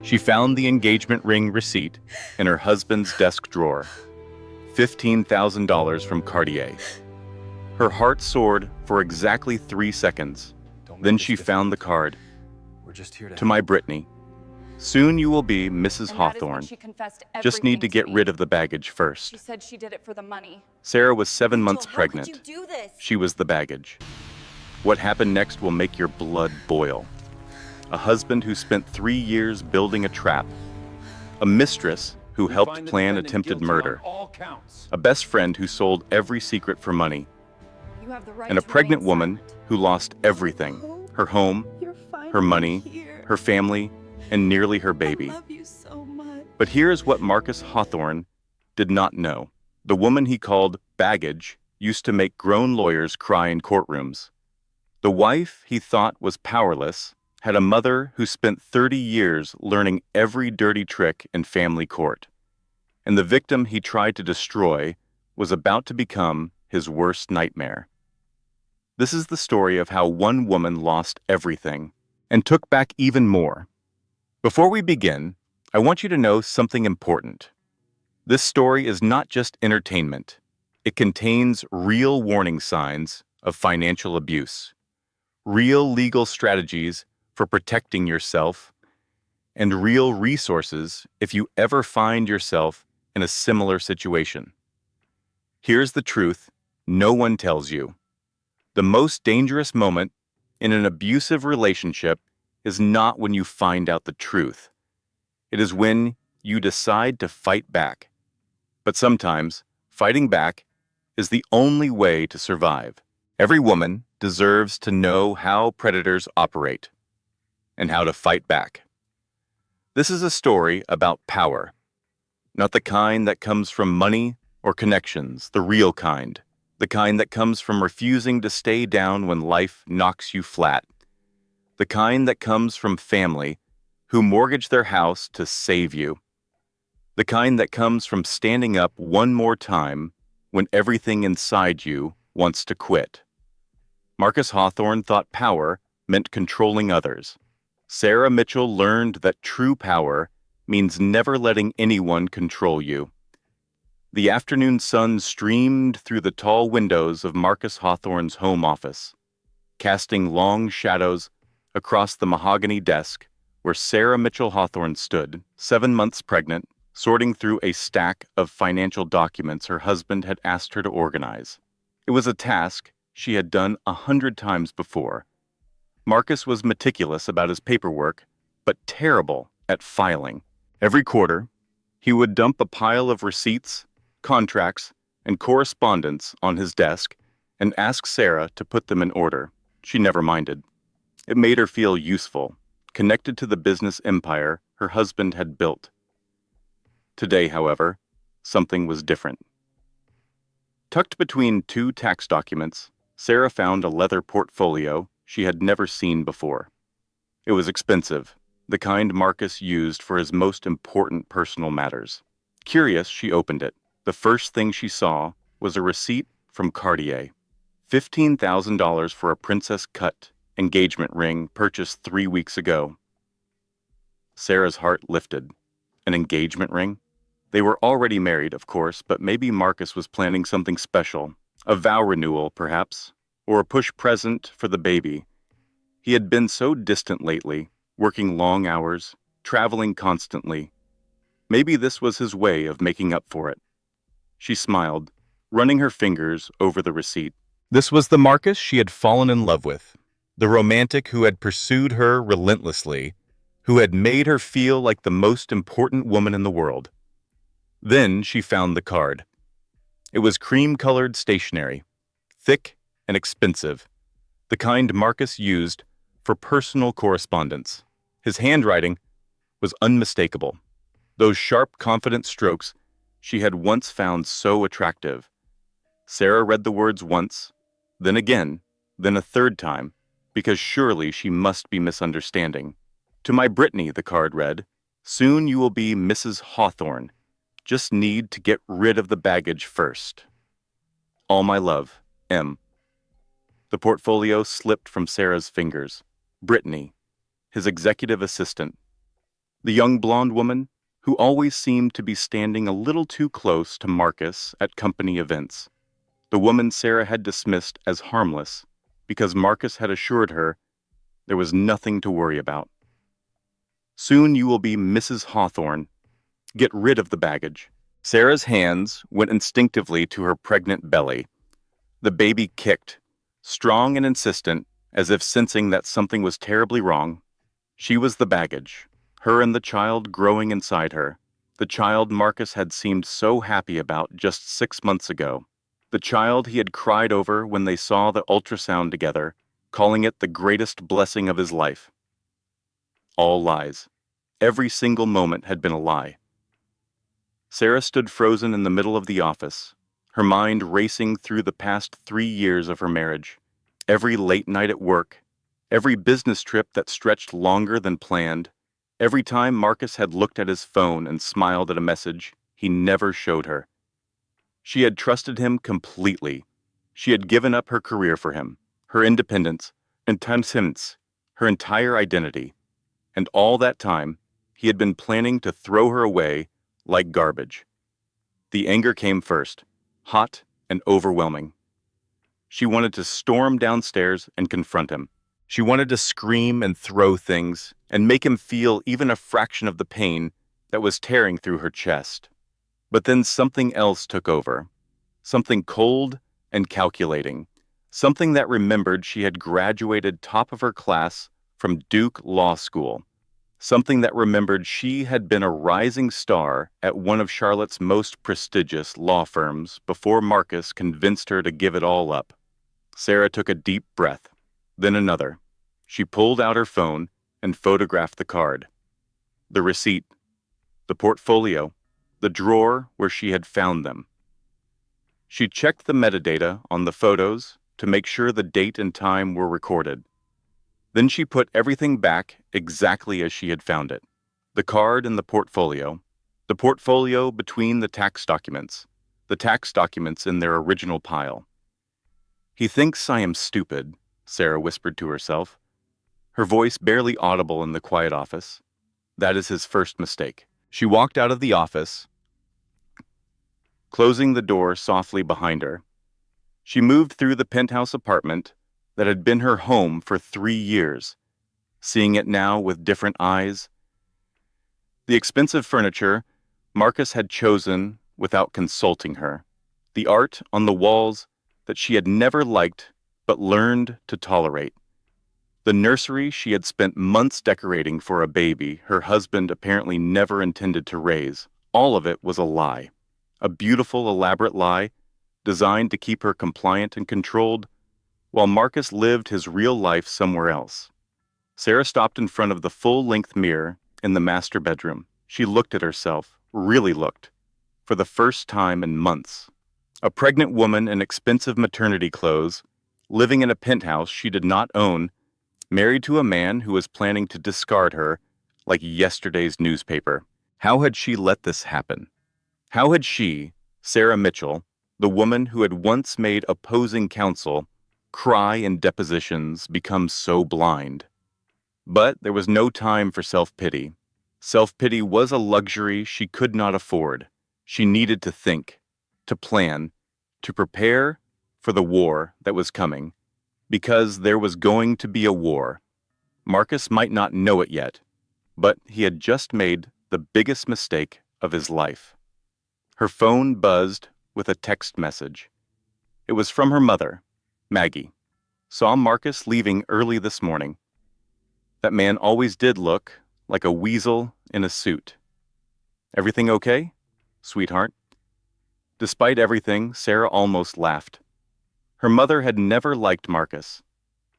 She found the engagement ring receipt in her husband's desk drawer. $15,000 from Cartier. Her heart soared for exactly 3 seconds. Then she found the card. We're just here to To my Brittany, soon you will be Mrs. And that is when Hawthorne. she confessed Just need to everything get me. rid of the baggage She first. said she did it for the money. Sarah was 7 months How pregnant. could you do this? She was the baggage. What happened next will make your blood boil. A husband who spent 3 years building a trap. A mistress who helped plan attempted murder. A best friend who sold every secret for money. You have the right And a to pregnant remain woman silent. who lost everything. Her home, her money, her family, and nearly her baby. I love you so much. But here's what Marcus Hawthorne did not know. The woman he called baggage used to make grown lawyers cry in courtrooms. The wife he thought was powerless had a mother who spent 30 years learning every dirty trick in family court. And the victim he tried to destroy was about to become his worst nightmare. This is the story of how one woman lost everything and took back even more. Before we begin, I want you to know something important. This story is not just entertainment. It contains real warning signs of financial abuse, real legal strategies for protecting yourself, and real resources if you ever find yourself in a similar situation. Here's the truth no one tells you. The most dangerous moment in an abusive relationship is not when you find out the truth. It is when you decide to fight back. But sometimes, fighting back is the only way to survive. Every woman deserves to know how predators operate and how to fight back. This is a story about power, not the kind that comes from money or connections, the real kind, the kind that comes from refusing to stay down when life knocks you flat, the kind that comes from family who mortgage their house to save you, the kind that comes from standing up one more time when everything inside you wants to quit. Marcus Hawthorne thought power meant controlling others. Sarah Mitchell learned that true power means never letting anyone control you. The afternoon sun streamed through the tall windows of Marcus Hawthorne's home office, casting long shadows across the mahogany desk where Sarah Mitchell Hawthorne stood, 7 months pregnant, sorting through a stack of financial documents her husband had asked her to organize. It was a task she had done 100 times before. Marcus was meticulous about his paperwork, but terrible at filing. Every quarter, he would dump a pile of receipts, contracts, and correspondence on his desk and ask Sarah to put them in order. She never minded. It made her feel useful, connected to the business empire her husband had built. Today, however, something was different. Tucked between 2 tax documents, Sarah found a leather portfolio she had never seen before. It was expensive, the kind Marcus used for his most important personal matters. Curious, she opened it. The first thing she saw was a receipt from Cartier. $15,000 for a princess cut engagement ring purchased 3 weeks ago. Sarah's heart lifted. An engagement ring? They were already married, of course, but maybe Marcus was planning something special. A vow renewal, perhaps, or a push present for the baby. He had been so distant lately, working long hours, traveling constantly. Maybe this was his way of making up for it. She smiled, running her fingers over the receipt. This was the Marcus she had fallen in love with, the romantic who had pursued her relentlessly, who had made her feel like the most important woman in the world. Then she found the card. It was cream-colored stationery, thick and expensive, the kind Marcus used for personal correspondence. His handwriting was unmistakable. Those sharp, confident strokes she had once found so attractive. Sarah read the words once, then again, then a third time, because surely she must be misunderstanding. To my Brittany, the card read, soon you will be Mrs. Hawthorne. Just need to get rid of the baggage first. All my love, M. The portfolio slipped from Sarah's fingers. Brittany, his executive assistant. The young blonde woman who always seemed to be standing a little too close to Marcus at company events. The woman Sarah had dismissed as harmless because Marcus had assured her there was nothing to worry about. Soon you will be Mrs. Hawthorne. Get rid of the baggage. Sarah's hands went instinctively to her pregnant belly. The baby kicked, strong and insistent, as if sensing that something was terribly wrong. She was the baggage, her and the child growing inside her. The child Marcus had seemed so happy about just 6 months ago. The child he had cried over when they saw the ultrasound together, calling it the greatest blessing of his life. All lies. Every single moment had been a lie. Sarah stood frozen in the middle of the office, her mind racing through the past 3 years of her marriage. Every late night at work, every business trip that stretched longer than planned, every time Marcus had looked at his phone and smiled at a message he never showed her. She had trusted him completely. She had given up her career for him, her independence, her entire identity. And all that time, he had been planning to throw her away like garbage. The anger came first, hot and overwhelming. She wanted to storm downstairs and confront him. She wanted to scream and throw things and make him feel even a fraction of the pain that was tearing through her chest. But then something else took over. Something cold and calculating. Something that remembered she had graduated top of her class from Duke Law School. Something that remembered she had been a rising star at one of Charlotte's most prestigious law firms before Marcus convinced her to give it all up. Sarah took a deep breath, then another. She pulled out her phone and photographed the card. The receipt, the portfolio, the drawer where she had found them. She checked the metadata on the photos to make sure the date and time were recorded. Then she put everything back exactly as she had found it. The card and the portfolio between the tax documents in their original pile. He thinks I am stupid, Sarah whispered to herself, her voice barely audible in the quiet office. That is his first mistake. She walked out of the office, closing the door softly behind her. She moved through the penthouse apartment that had been her home for 3 years, seeing it now with different eyes. The expensive furniture Marcus had chosen without consulting her. The art on the walls that she had never liked but learned to tolerate. The nursery she had spent months decorating for a baby her husband apparently never intended to raise. All of it was a lie. A beautiful, elaborate lie designed to keep her compliant and controlled, while Marcus lived his real life somewhere else. Sarah stopped in front of the full-length mirror in the master bedroom. She looked at herself, really looked, for the first time in months. A pregnant woman in expensive maternity clothes, living in a penthouse she did not own, married to a man who was planning to discard her like yesterday's newspaper. How had she let this happen? How had she, Sarah Mitchell, the woman who had once made opposing counsel cry in depositions, become so blind? But there was no time for self-pity. Self-pity was a luxury she could not afford. She needed to think, to plan, to prepare for the war that was coming. Because there was going to be a war. Marcus might not know it yet, but he had just made the biggest mistake of his life. Her phone buzzed with a text message. It was from her mother, Maggie. Saw Marcus leaving early this morning. That man always did look like a weasel in a suit. Everything okay, sweetheart? Despite everything, Sarah almost laughed. Her mother had never liked Marcus.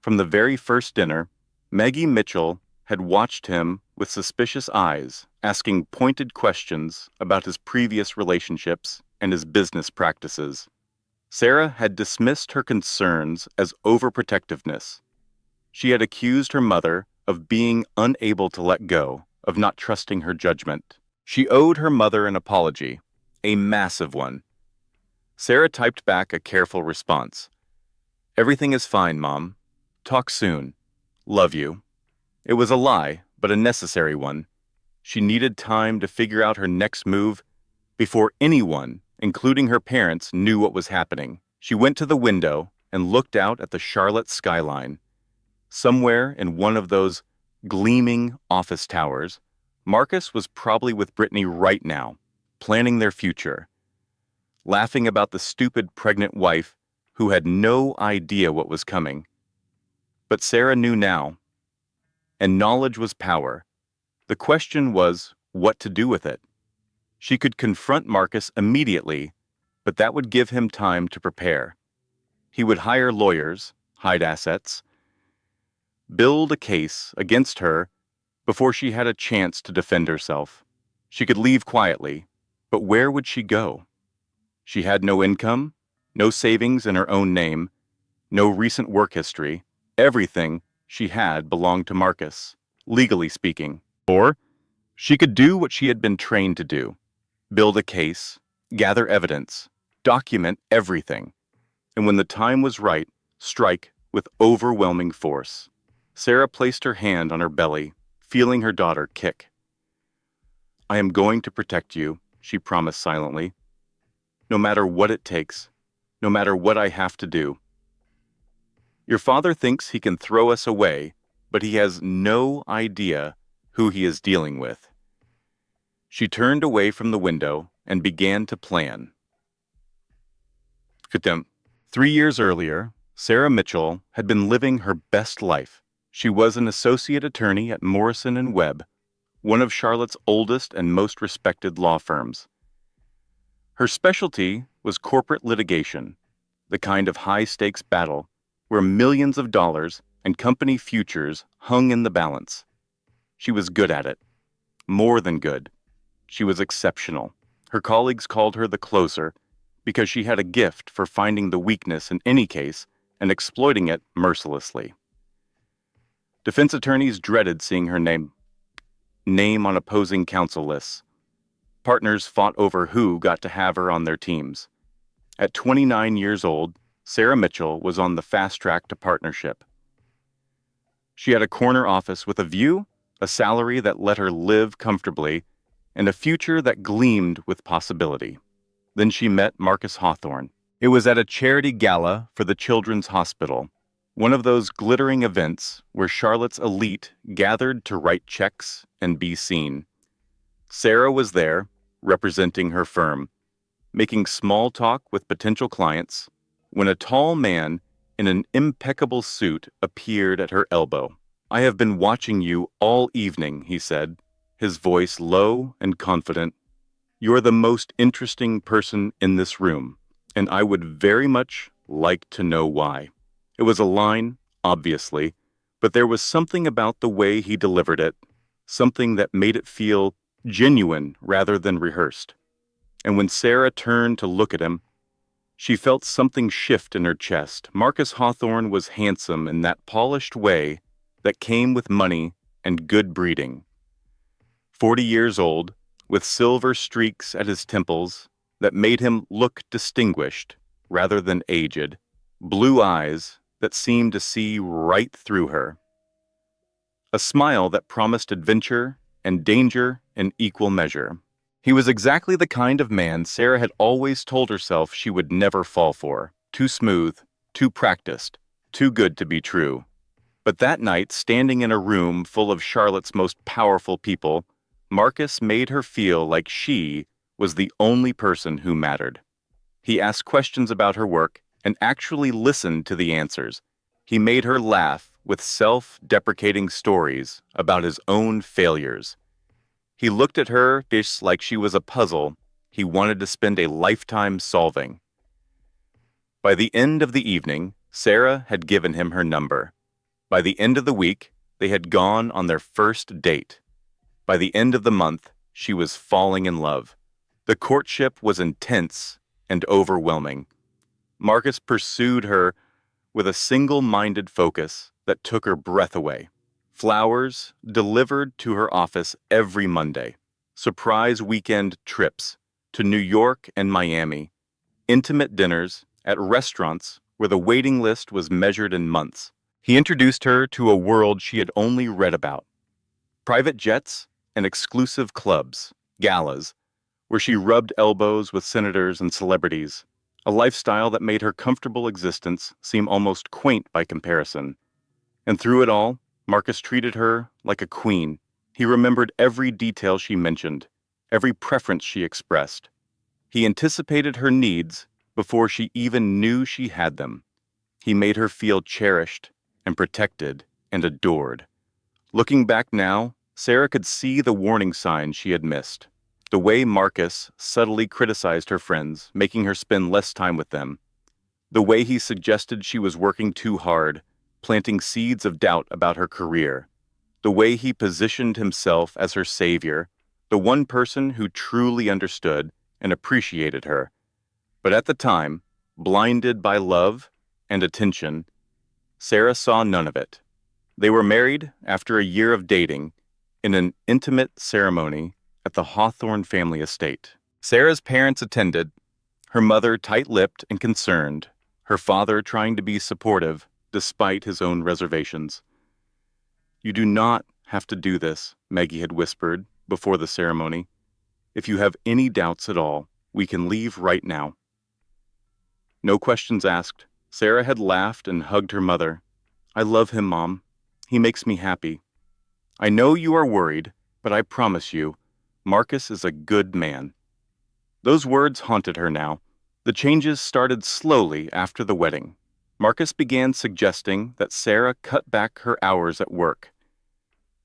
From the very first dinner, Maggie Mitchell had watched him with suspicious eyes, asking pointed questions about his previous relationships and his business practices. Sarah had dismissed her concerns as overprotectiveness. She had accused her mother of being unable to let go, of not trusting her judgment. She owed her mother an apology, a massive one. Sarah typed back a careful response. Everything is fine, Mom. Talk soon. Love you. It was a lie, but a necessary one. She needed time to figure out her next move before anyone, including her parents, knew what was happening. She went to the window and looked out at the Charlotte skyline. Somewhere in one of those gleaming office towers, Marcus was probably with Brittany right now, planning their future, laughing about the stupid pregnant wife who had no idea what was coming. But Sarah knew now, and knowledge was power. The question was what to do with it. She could confront Marcus immediately, but that would give him time to prepare. He would hire lawyers, hide assets, build a case against her before she had a chance to defend herself. She could leave quietly, but where would she go? She had no income, no savings in her own name, no recent work history. Everything she had belonged to Marcus, legally speaking. Or she could do what she had been trained to do: build a case, gather evidence, document everything, and when the time was right, strike with overwhelming force. Sarah placed her hand on her belly, feeling her daughter kick. "I am going to protect you," she promised silently. "No matter what it takes, no matter what I have to do. Your father thinks he can throw us away, but he has no idea who he is dealing with." She turned away from the window and began to plan. 3 years earlier, Sarah Mitchell had been living her best life. She was an associate attorney at Morrison & Webb, one of Charlotte's oldest and most respected law firms. Her specialty was corporate litigation, the kind of high-stakes battle where millions of dollars and company futures hung in the balance. She was good at it. More than good. She was exceptional. Her colleagues called her the closer because she had a gift for finding the weakness in any case and exploiting it mercilessly. Defense attorneys dreaded seeing her name on opposing counsel lists. Partners fought over who got to have her on their teams. At 29 years old, Sarah Mitchell was on the fast track to partnership. She had a corner office with a view, a salary that let her live comfortably, and a future that gleamed with possibility. Then she met Marcus Hawthorne. It was at a charity gala for the Children's Hospital, one of those glittering events where Charlotte's elite gathered to write checks and be seen. Sarah was there, representing her firm, making small talk with potential clients, when a tall man in an impeccable suit appeared at her elbow. "I have been watching you all evening," he said, his voice low and confident. "You're the most interesting person in this room, and I would very much like to know why." It was a line, obviously, but there was something about the way he delivered it, something that made it feel genuine rather than rehearsed. And when Sarah turned to look at him, she felt something shift in her chest. Marcus Hawthorne was handsome in that polished way that came with money and good breeding. 40 years old, with silver streaks at his temples that made him look distinguished rather than aged, blue eyes that seemed to see right through her, a smile that promised adventure and danger in equal measure. He was exactly the kind of man Sarah had always told herself she would never fall for. Too smooth, too practiced, too good to be true. But that night, standing in a room full of Charlotte's most powerful people, Marcus made her feel like she was the only person who mattered. He asked questions about her work and actually listened to the answers. He made her laugh with self-deprecating stories about his own failures. He looked at her just like she was a puzzle he wanted to spend a lifetime solving. By the end of the evening, Sarah had given him her number. By the end of the week, they had gone on their first date. By the end of the month, she was falling in love. The courtship was intense and overwhelming. Marcus pursued her with a single-minded focus that took her breath away. Flowers delivered to her office every Monday. Surprise weekend trips to New York and Miami. Intimate dinners at restaurants where the waiting list was measured in months. He introduced her to a world she had only read about. Private jets, and exclusive clubs, galas, where she rubbed elbows with senators and celebrities, a lifestyle that made her comfortable existence seem almost quaint by comparison. And through it all, Marcus treated her like a queen. He remembered every detail she mentioned, every preference she expressed. He anticipated her needs before she even knew she had them. He made her feel cherished and protected and adored. Looking back now, Sarah could see the warning signs she had missed. The way Marcus subtly criticized her friends, making her spend less time with them. The way he suggested she was working too hard, planting seeds of doubt about her career. The way he positioned himself as her savior, the one person who truly understood and appreciated her. But at the time, blinded by love and attention, Sarah saw none of it. They were married after a year of dating in an intimate ceremony at the Hawthorne family estate. Sarah's parents attended, her mother tight-lipped and concerned, her father trying to be supportive despite his own reservations. "You do not have to do this," Maggie had whispered before the ceremony. "If you have any doubts at all, we can leave right now." No questions asked, Sarah had laughed and hugged her mother. "I love him, Mom. He makes me happy. I know you are worried, but I promise you, Marcus is a good man." Those words haunted her now. The changes started slowly after the wedding. Marcus began suggesting that Sarah cut back her hours at work.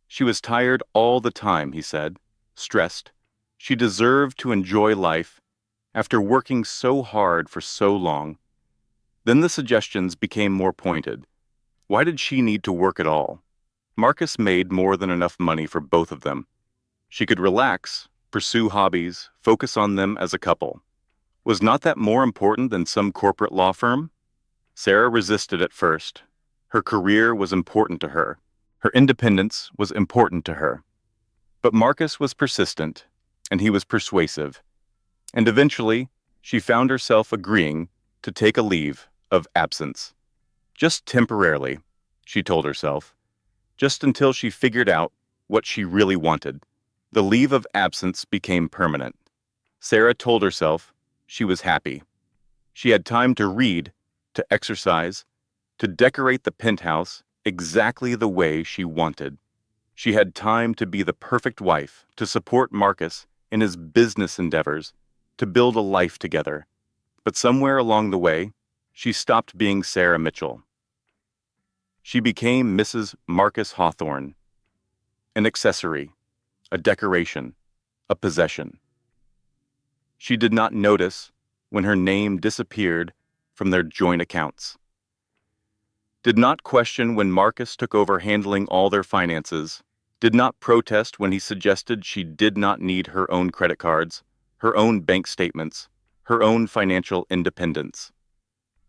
She was tired all the time, he said, stressed. She deserved to enjoy life after working so hard for so long. Then the suggestions became more pointed. Why did she need to work at all? Marcus made more than enough money for both of them. She could relax, pursue hobbies, focus on them as a couple. Was not that more important than some corporate law firm? Sarah resisted at first. Her career was important to her. Her independence was important to her. But Marcus was persistent, and he was persuasive. And eventually, she found herself agreeing to take a leave of absence. Just temporarily, she told herself. Just until she figured out what she really wanted. The leave of absence became permanent. Sarah told herself she was happy. She had time to read, to exercise, to decorate the penthouse exactly the way she wanted. She had time to be the perfect wife, to support Marcus in his business endeavors, to build a life together. But somewhere along the way, she stopped being Sarah Mitchell. She became Mrs. Marcus Hawthorne, an accessory, a decoration, a possession. She did not notice when her name disappeared from their joint accounts. Did not question when Marcus took over handling all their finances, did not protest when he suggested she did not need her own credit cards, her own bank statements, her own financial independence.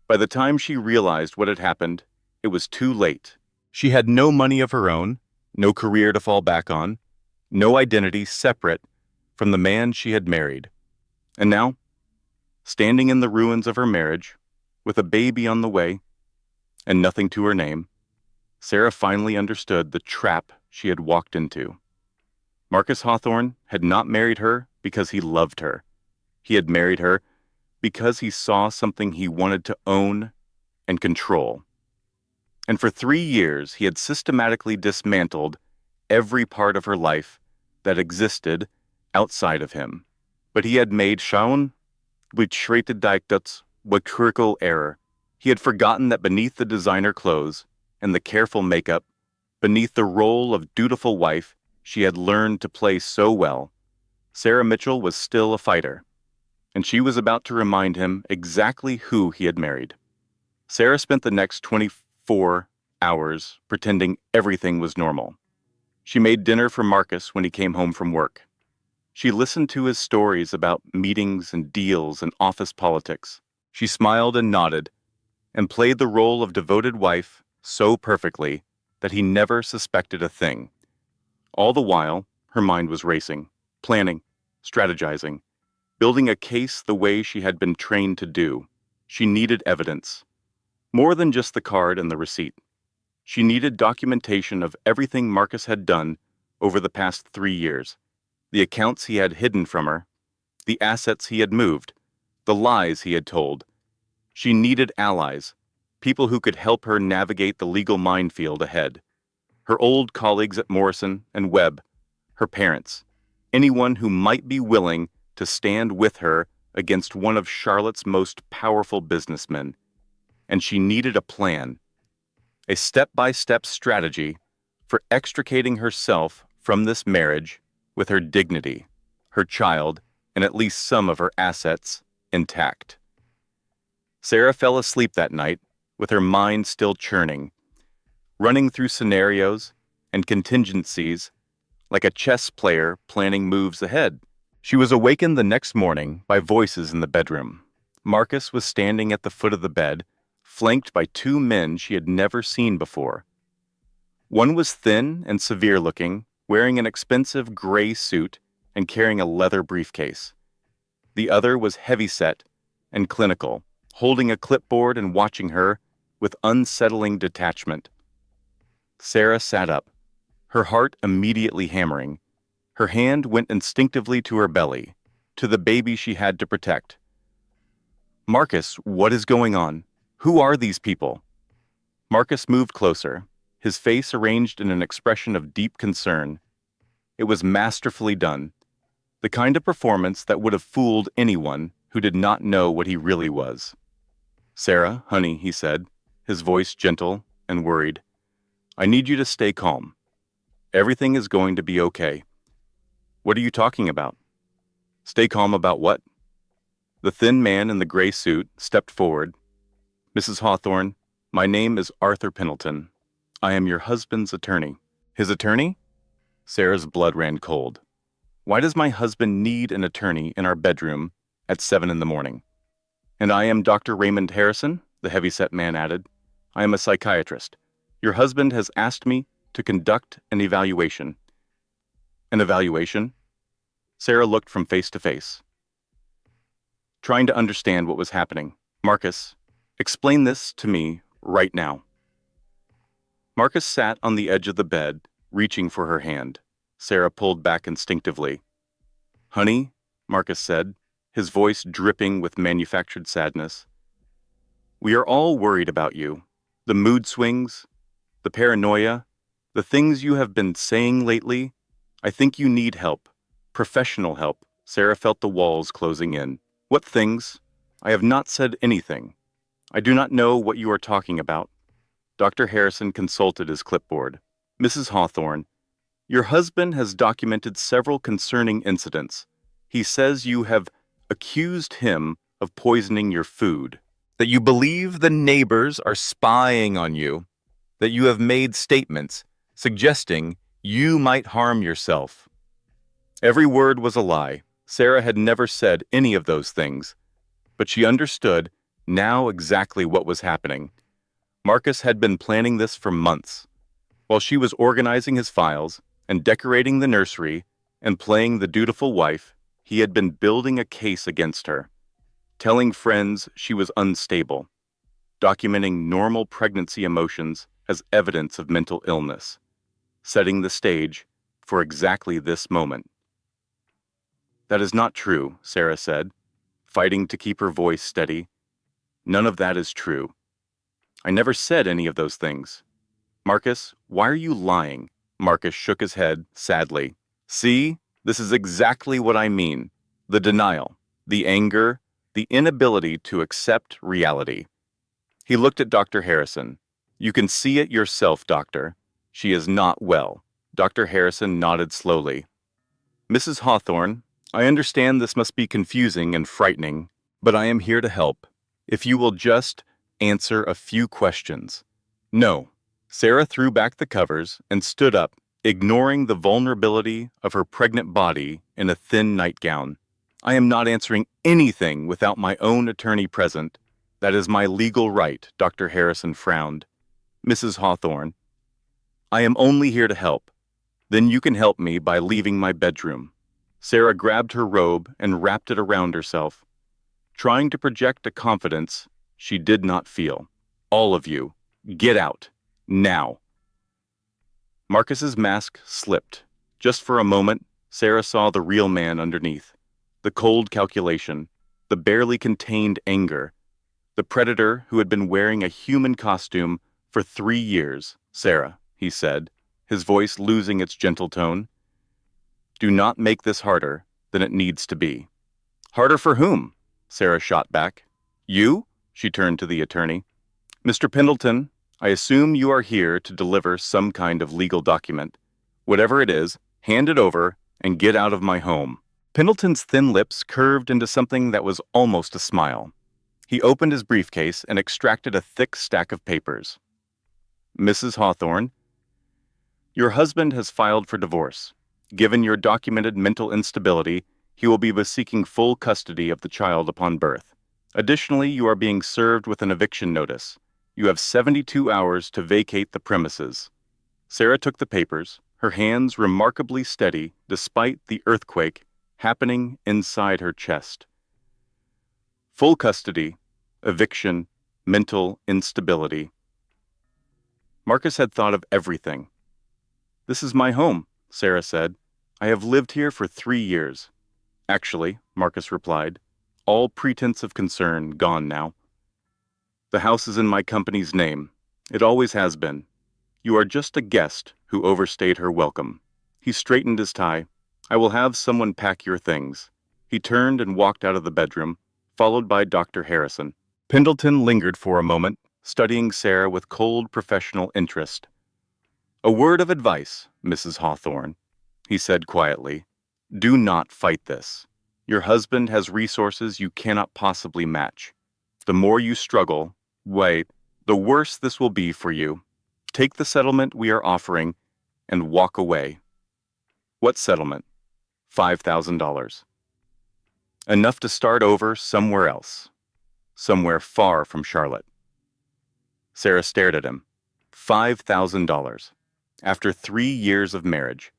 By the time she realized what had happened, it was too late. She had no money of her own, no career to fall back on, no identity separate from the man she had married. And now, standing in the ruins of her marriage, with a baby on the way, and nothing to her name, Sarah finally understood the trap she had walked into. Marcus Hawthorne had not married her because he loved her. He had married her because he saw something he wanted to own and control. And for 3 years, he had systematically dismantled every part of her life that existed outside of him. But he had made schauen, betrayte das critical error. He had forgotten that beneath the designer clothes and the careful makeup, beneath the role of dutiful wife she had learned to play so well, Sarah Mitchell was still a fighter, and she was about to remind him exactly who he had married. Sarah spent the next 24 hours pretending everything was normal. She made dinner for Marcus when he came home from work. She listened to his stories about meetings and deals and office politics. She smiled and nodded, and played the role of devoted wife so perfectly that he never suspected a thing. All the while, her mind was racing, planning, strategizing, building a case the way she had been trained to do. She needed evidence. More than just the card and the receipt. She needed documentation of everything Marcus had done over the past 3 years. The accounts he had hidden from her, the assets he had moved, the lies he had told. She needed allies, people who could help her navigate the legal minefield ahead. Her old colleagues at Morrison and Webb, her parents, anyone who might be willing to stand with her against one of Charlotte's most powerful businessmen. And she needed a plan, a step-by-step strategy for extricating herself from this marriage with her dignity, her child, and at least some of her assets intact. Sarah fell asleep that night with her mind still churning, running through scenarios and contingencies like a chess player planning moves ahead. She was awakened the next morning by voices in the bedroom. Marcus was standing at the foot of the bed, flanked by two men she had never seen before. One was thin and severe-looking, wearing an expensive gray suit and carrying a leather briefcase. The other was heavy-set and clinical, holding a clipboard and watching her with unsettling detachment. Sarah sat up, her heart immediately hammering. Her hand went instinctively to her belly, to the baby she had to protect. "Marcus, what is going on? Who are these people?" Marcus moved closer, his face arranged in an expression of deep concern. It was masterfully done, the kind of performance that would have fooled anyone who did not know what he really was. "Sarah, honey," he said, his voice gentle and worried, "I need you to stay calm. Everything is going to be okay." "What are you talking about?" "Stay calm about what?" The thin man in the gray suit stepped forward. "Mrs. Hawthorne, my name is Arthur Pendleton. I am your husband's attorney." "His attorney?" Sarah's blood ran cold. "Why does my husband need an attorney in our bedroom at 7 in the morning?" "And I am Dr. Raymond Harrison," the heavy-set man added. "I am a psychiatrist. Your husband has asked me to conduct an evaluation." "An evaluation?" Sarah looked from face to face, trying to understand what was happening. "Marcus, explain this to me right now." Marcus sat on the edge of the bed, reaching for her hand. Sarah pulled back instinctively. "Honey," Marcus said, his voice dripping with manufactured sadness, "we are all worried about you. The mood swings, the paranoia, the things you have been saying lately. I think you need help, professional help." Sarah felt the walls closing in. "What things? I have not said anything. I do not know what you are talking about." Dr. Harrison consulted his clipboard. "Mrs. Hawthorne, your husband has documented several concerning incidents. He says you have accused him of poisoning your food, that you believe the neighbors are spying on you, that you have made statements suggesting you might harm yourself." Every word was a lie. Sarah had never said any of those things, but she understood now exactly what was happening. Marcus had been planning this for months. While she was organizing his files and decorating the nursery and playing the dutiful wife, he had been building a case against her, telling friends she was unstable, documenting normal pregnancy emotions as evidence of mental illness, setting the stage for exactly this moment. "That is not true," Sarah said, fighting to keep her voice steady. "None of that is true. I never said any of those things." "Marcus, why are you lying?" Marcus shook his head sadly. "See, this is exactly what I mean. The denial, the anger, the inability to accept reality." He looked at Dr. Harrison. "You can see it yourself, doctor. She is not well." Dr. Harrison nodded slowly. "Mrs. Hawthorne, I understand this must be confusing and frightening, but I am here to help. If you will just answer a few questions." "No." Sarah threw back the covers and stood up, ignoring the vulnerability of her pregnant body in a thin nightgown. "I am not answering anything without my own attorney present. That is my legal right," Dr. Harrison frowned. "Mrs. Hawthorne, I am only here to help. Then you can help me by leaving my bedroom." Sarah grabbed her robe and wrapped it around herself, trying to project a confidence she did not feel. "All of you, get out, now." Marcus's mask slipped, Just for a moment, Sarah saw the real man underneath. The cold calculation, the barely contained anger. The predator who had been wearing a human costume for 3 years. "Sarah," he said, his voice losing its gentle tone, "do not make this harder than it needs to be." "Harder for whom?" Sarah shot back. "You?" She turned to the attorney. "Mr. Pendleton, I assume you are here to deliver some kind of legal document. Whatever it is, hand it over and get out of my home." Pendleton's thin lips curved into something that was almost a smile. He opened his briefcase and extracted a thick stack of papers. "Mrs. Hawthorne, your husband has filed for divorce. Given your documented mental instability, he will be seeking full custody of the child upon birth. Additionally, you are being served with an eviction notice. You have 72 hours to vacate the premises." Sarah took the papers, her hands remarkably steady despite the earthquake happening inside her chest. Full custody, eviction, mental instability. Marcus had thought of everything. "This is my home," Sarah said. "I have lived here for 3 years. "Actually," Marcus replied, all pretense of concern gone now. "The house is in my company's name. It always has been. You are just a guest who overstayed her welcome." He straightened his tie. "I will have someone pack your things." He turned and walked out of the bedroom, followed by Dr. Harrison. Pendleton lingered for a moment, studying Sarah with cold professional interest. "A word of advice, Mrs. Hawthorne," he said quietly. "Do not fight this. Your husband has resources you cannot possibly match. The more you struggle, the worse this will be for you. Take the settlement we are offering and walk away." "What settlement?" $5,000. "Enough to start over somewhere else. Somewhere far from Charlotte." Sarah stared at him. $5,000. After 3 years of marriage.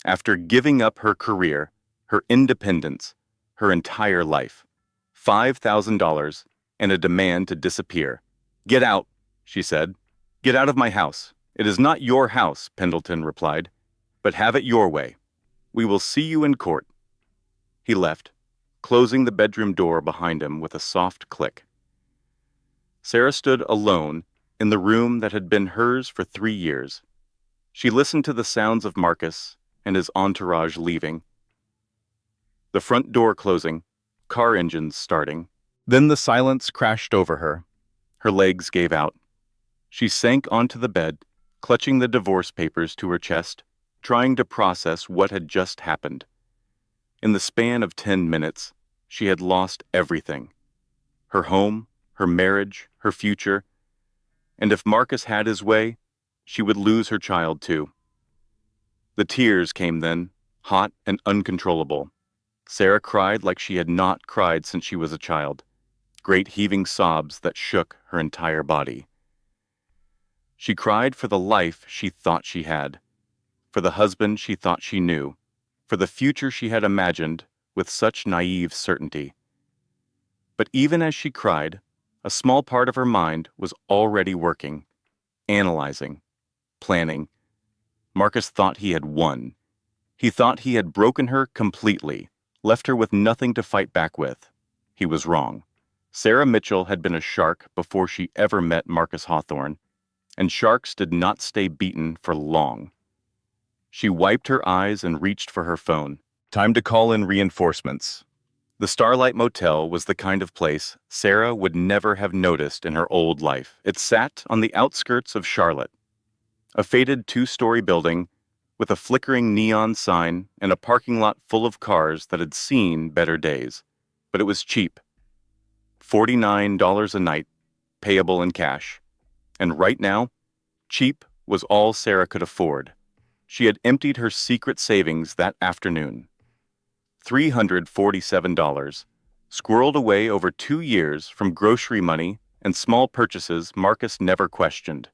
After giving up her career, her independence, her entire life. $5,000 and a demand to disappear. "Get out," she said. "Get out of my house." "It is not your house," Pendleton replied, "but have it your way. We will see you in court." He left, closing the bedroom door behind him with a soft click. Sarah stood alone in the room that had been hers for 3 years. She listened to the sounds of Marcus and his entourage leaving. The front door closing, car engines starting. Then the silence crashed over her. Her legs gave out. She sank onto the bed, clutching the divorce papers to her chest, trying to process what had just happened. In the span of 10 minutes, she had lost everything. Her home, her marriage, her future. And if Marcus had his way, she would lose her child too. The tears came then, hot and uncontrollable. Sarah cried like she had not cried since she was a child, great heaving sobs that shook her entire body. She cried for the life she thought she had, for the husband she thought she knew, for the future she had imagined with such naive certainty. But even as she cried, a small part of her mind was already working, analyzing, planning. Marcus thought he had won. He thought he had broken her completely, left her with nothing to fight back with. He was wrong. Sarah Mitchell had been a shark before she ever met Marcus Hawthorne, and sharks did not stay beaten for long. She wiped her eyes and reached for her phone. Time to call in reinforcements. The Starlight Motel was the kind of place Sarah would never have noticed in her old life. It sat on the outskirts of Charlotte, a faded 2-story building with a flickering neon sign and a parking lot full of cars that had seen better days. But it was cheap. $49 a night, payable in cash. And right now, cheap was all Sarah could afford. She had emptied her secret savings that afternoon. $347, squirreled away over 2 years from grocery money and small purchases Marcus never questioned.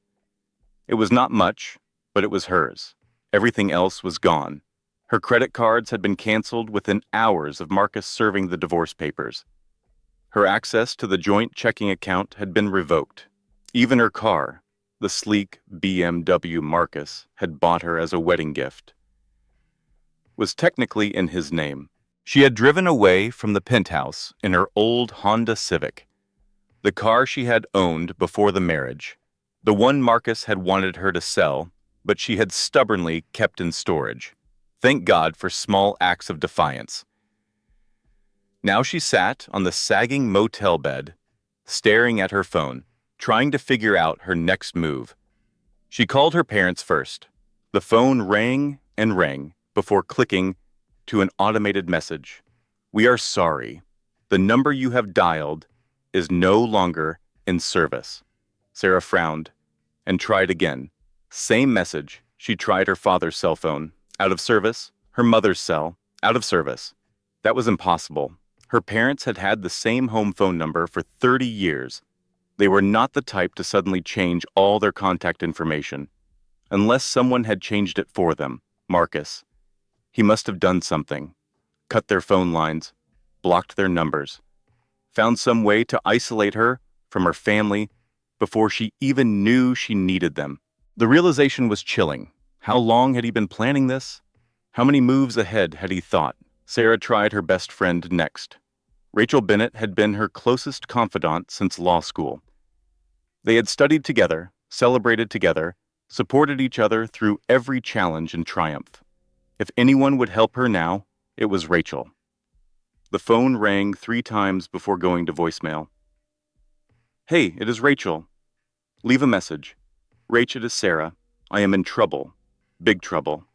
It was not much, but it was hers. Everything else was gone. Her credit cards had been canceled within hours of Marcus serving the divorce papers. Her access to the joint checking account had been revoked. Even her car, the sleek BMW Marcus, had bought her as a wedding gift. was technically in his name. She had driven away from the penthouse in her old Honda Civic, the car she had owned before the marriage, the one Marcus had wanted her to sell, but she had stubbornly kept in storage. Thank God for small acts of defiance. Now she sat on the sagging motel bed, staring at her phone, trying to figure out her next move. She called her parents first. The phone rang and rang before clicking to an automated message. "We are sorry. The number you have dialed is no longer in service." Sarah frowned and tried again. Same message. She tried her father's cell phone. Out of service. Her mother's cell. Out of service. That was impossible. Her parents had had the same home phone number for 30 years. They were not the type to suddenly change all their contact information. Unless someone had changed it for them, Marcus. He must have done something. Cut their phone lines. Blocked their numbers. Found some way to isolate her from her family before she even knew she needed them. The realization was chilling. How long had he been planning this? How many moves ahead had he thought? Sarah tried her best friend next. Rachel Bennett had been her closest confidant since law school. They had studied together, celebrated together, supported each other through every challenge and triumph. If anyone would help her now, it was Rachel. The phone rang 3 times before going to voicemail. "Hey, it is Rachel. Leave a message. Rach, it is Sarah. I am in trouble. Big trouble.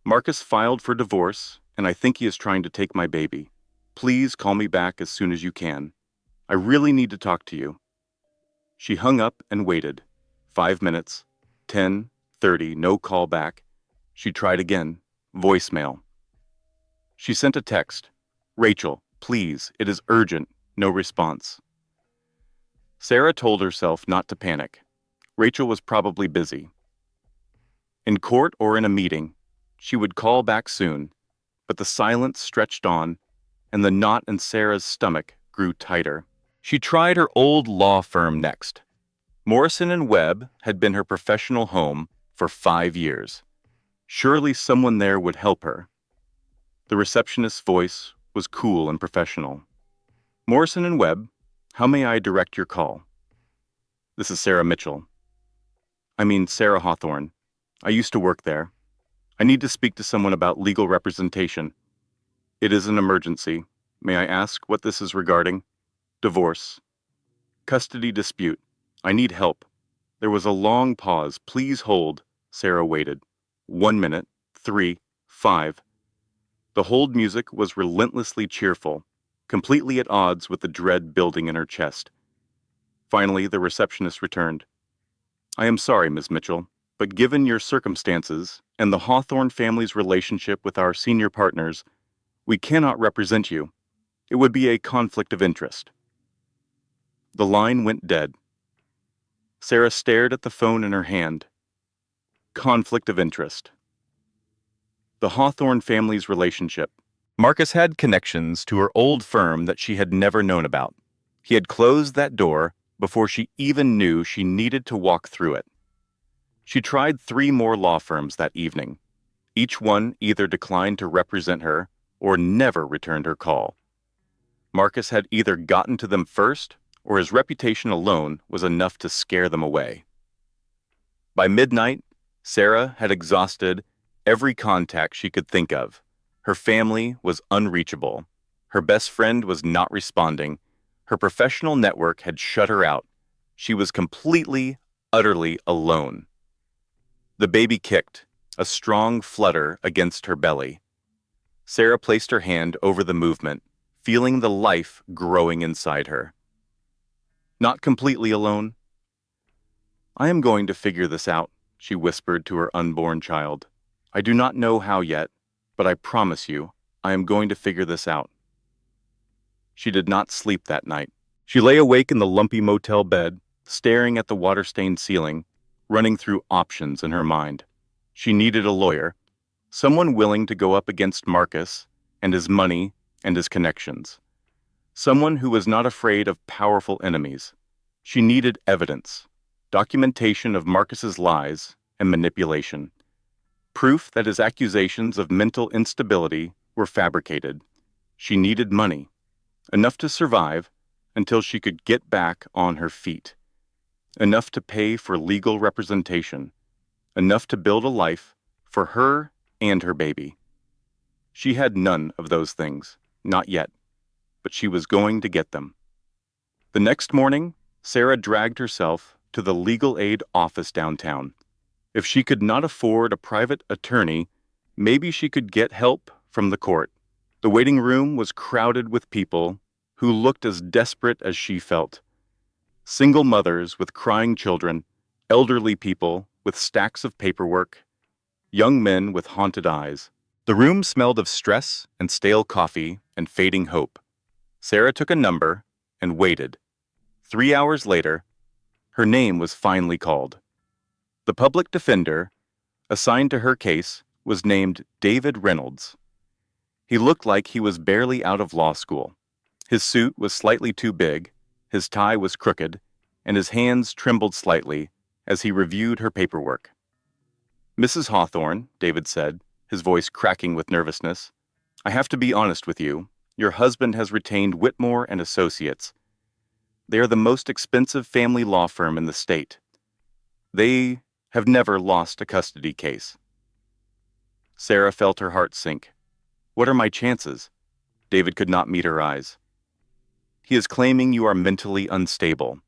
Marcus filed for divorce, and I think he is trying to take my baby. Please call me back as soon as you can. I really need to talk to you." She hung up and waited. 5 minutes, 10, 30, no call back. She tried again. Voicemail. She sent a text. "Rachel, please, it is urgent." No response. Sarah told herself not to panic. Rachel was probably busy. In court or in a meeting, she would call back soon, but the silence stretched on, and the knot in Sarah's stomach grew tighter. She tried her old law firm next. Morrison and Webb had been her professional home for 5 years. Surely someone there would help her. The receptionist's voice was cool and professional. "Morrison and Webb, how may I direct your call?" "This is Sarah Mitchell. Sarah Hawthorne. I used to work there. I need to speak to someone about legal representation. It is an emergency. May I ask what this is regarding?" "Divorce. Custody dispute. I need help." There was a long pause. "Please hold." Sarah waited. 1 minute, 3, 5. The hold music was relentlessly cheerful, completely at odds with the dread building in her chest. Finally, the receptionist returned. "I am sorry, Ms. Mitchell, but given your circumstances and the Hawthorne family's relationship with our senior partners, we cannot represent you. It would be a conflict of interest." The line went dead. Sarah stared at the phone in her hand. Conflict of interest. The Hawthorne family's relationship. Marcus had connections to her old firm that she had never known about. He had closed that door before she even knew she needed to walk through it. She tried 3 more law firms that evening. Each one either declined to represent her or never returned her call. Marcus had either gotten to them first, or his reputation alone was enough to scare them away. By midnight, Sarah had exhausted every contact she could think of. Her family was unreachable. Her best friend was not responding. Her professional network had shut her out. She was completely, utterly alone. The baby kicked, a strong flutter against her belly. Sarah placed her hand over the movement, feeling the life growing inside her. Not completely alone. "I am going to figure this out," she whispered to her unborn child. "I do not know how yet, but I promise you, I am going to figure this out." She did not sleep that night. She lay awake in the lumpy motel bed, staring at the water-stained ceiling, running through options in her mind. She needed a lawyer, someone willing to go up against Marcus and his money and his connections. Someone who was not afraid of powerful enemies. She needed evidence, documentation of Marcus's lies and manipulation. proof that his accusations of mental instability were fabricated. She needed money, enough to survive until she could get back on her feet, enough to pay for legal representation, enough to build a life for her and her baby. She had none of those things, not yet, but she was going to get them. The next morning, Sarah dragged herself to the legal aid office downtown. If she could not afford a private attorney, maybe she could get help from the court. The waiting room was crowded with people who looked as desperate as she felt. Single mothers with crying children, elderly people with stacks of paperwork, young men with haunted eyes. The room smelled of stress and stale coffee and fading hope. Sarah took a number and waited. 3 hours later, her name was finally called. The public defender assigned to her case was named David Reynolds. He looked like he was barely out of law school. His suit was slightly too big, his tie was crooked, and his hands trembled slightly as he reviewed her paperwork. "Mrs. Hawthorne," David said, his voice cracking with nervousness, "I have to be honest with you. Your husband has retained Whitmore and Associates. They are the most expensive family law firm in the state. They have never lost a custody case." Sarah felt her heart sink. "What are my chances?" David could not meet her eyes. "He is claiming you are mentally unstable.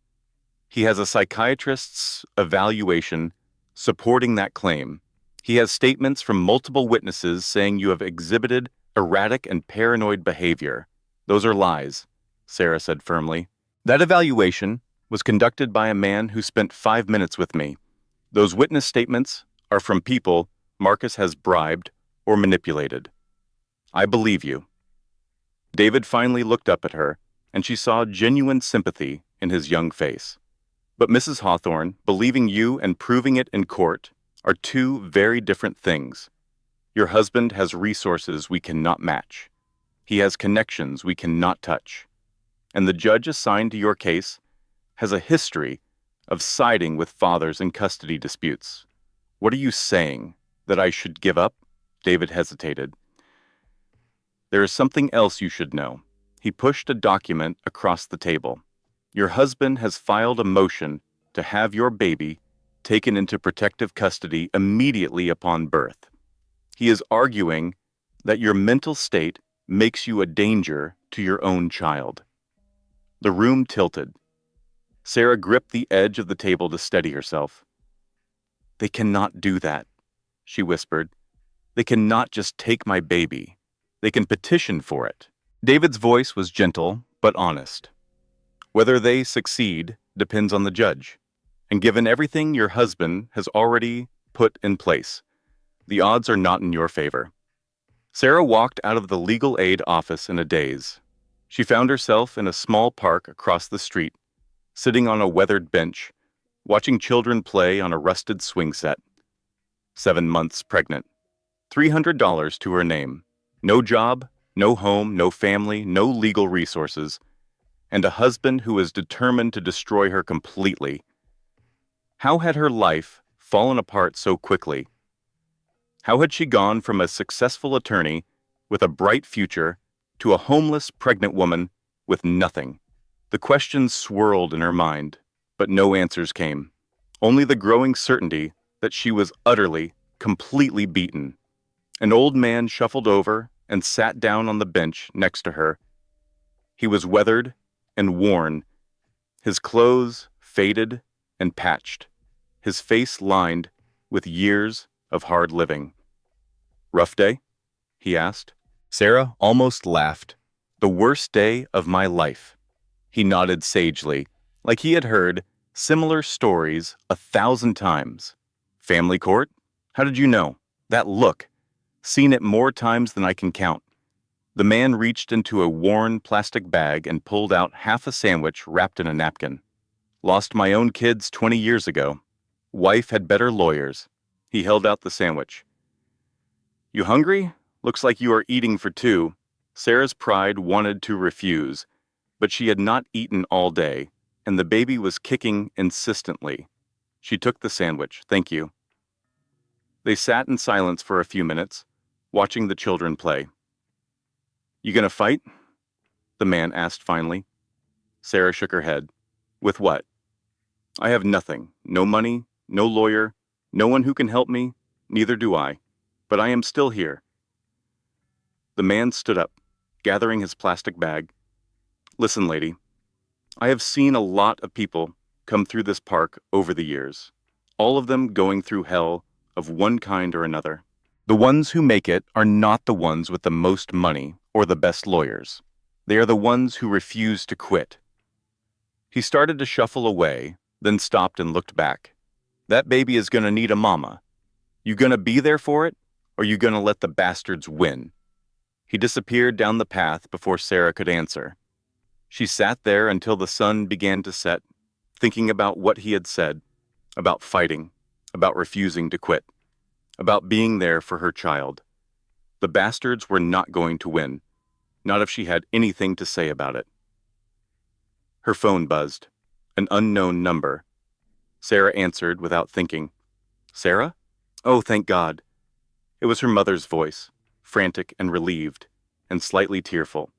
He has a psychiatrist's evaluation supporting that claim. He has statements from multiple witnesses saying you have exhibited erratic and paranoid behavior. Those are lies," Sarah said firmly. "That evaluation was conducted by a man who spent 5 minutes with me. Those witness statements are from people Marcus has bribed or manipulated. I believe you." David finally looked up at her, and she saw genuine sympathy in his young face. "But Mrs. Hawthorne, believing you and proving it in court are two very different things. Your husband has resources we cannot match. He has connections we cannot touch. And the judge assigned to your case has a history of siding with fathers in custody disputes. What are you saying? That I should give up?" David hesitated. "There is something else you should know." He pushed a document across the table. "Your husband has filed a motion to have your baby taken into protective custody immediately upon birth. He is arguing that your mental state makes you a danger to your own child." The room tilted. Sarah gripped the edge of the table to steady herself. "They cannot do that," she whispered. "They cannot just take my baby. They can petition for it." David's voice was gentle but honest. "Whether they succeed depends on the judge. And given everything your husband has already put in place, the odds are not in your favor." Sarah walked out of the legal aid office in a daze. She found herself in a small park across the street, sitting on a weathered bench, watching children play on a rusted swing set. 7 months pregnant. $300 to her name. No job, no home, no family, no legal resources, and a husband who was determined to destroy her completely. How had her life fallen apart so quickly? How had she gone from a successful attorney with a bright future to a homeless pregnant woman with nothing? The questions swirled in her mind, but no answers came. Only the growing certainty that she was utterly, completely beaten. An old man shuffled over and sat down on the bench next to her. He was weathered and worn, his clothes faded and patched, his face lined with years of hard living. "Rough day?" he asked. Sarah almost laughed. "The worst day of my life." He nodded sagely, like he had heard similar stories 1,000 times. "Family court? How did you know? That look. Seen it more times than I can count." The man reached into a worn plastic bag and pulled out half a sandwich wrapped in a napkin. "Lost my own kids 20 years ago. Wife had better lawyers." He held out the sandwich. "You hungry? Looks like you are eating for two." Sarah's pride wanted to refuse, but she had not eaten all day, and the baby was kicking insistently. She took the sandwich. "Thank you." They sat in silence for a few minutes, watching the children play. You gonna fight? The man asked finally. Sarah shook her head. With what? I have nothing. No money, no lawyer, no one who can help me, neither do I. But I am still here. The man stood up, gathering his plastic bag. Listen, lady, I have seen a lot of people come through this park over the years, all of them going through hell of one kind or another. The ones who make it are not the ones with the most money or the best lawyers. They are the ones who refuse to quit. He started to shuffle away, then stopped and looked back. That baby is gonna need a mama. You gonna be there for it, or you gonna let the bastards win? He disappeared down the path before Sarah could answer. She sat there until the sun began to set, thinking about what he had said, about fighting, about refusing to quit, about being there for her child. The bastards were not going to win, not if she had anything to say about it. Her phone buzzed, an unknown number. Sarah answered without thinking. Sarah? Oh, thank God. It was her mother's voice, frantic and relieved, and slightly tearful.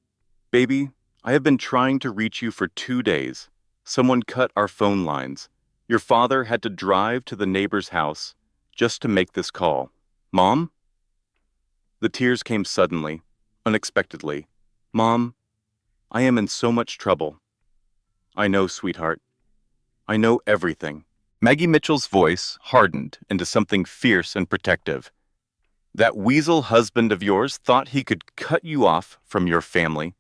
Baby, I have been trying to reach you for 2 days. Someone cut our phone lines. Your father had to drive to the neighbor's house just to make this call. Mom? The tears came suddenly, unexpectedly. Mom, I am in so much trouble. I know, sweetheart. I know everything. Maggie Mitchell's voice hardened into something fierce and protective. That weasel husband of yours thought he could cut you off from your family.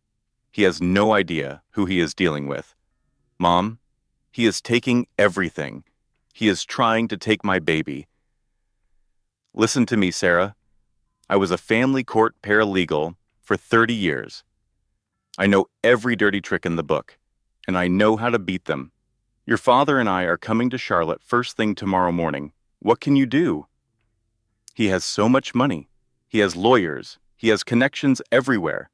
He has no idea who he is dealing with. Mom, he is taking everything. He is trying to take my baby. Listen to me, Sarah. I was a family court paralegal for 30 years. I know every dirty trick in the book, and I know how to beat them. Your father and I are coming to Charlotte first thing tomorrow morning. What can you do? He has so much money. He has lawyers. He has connections everywhere.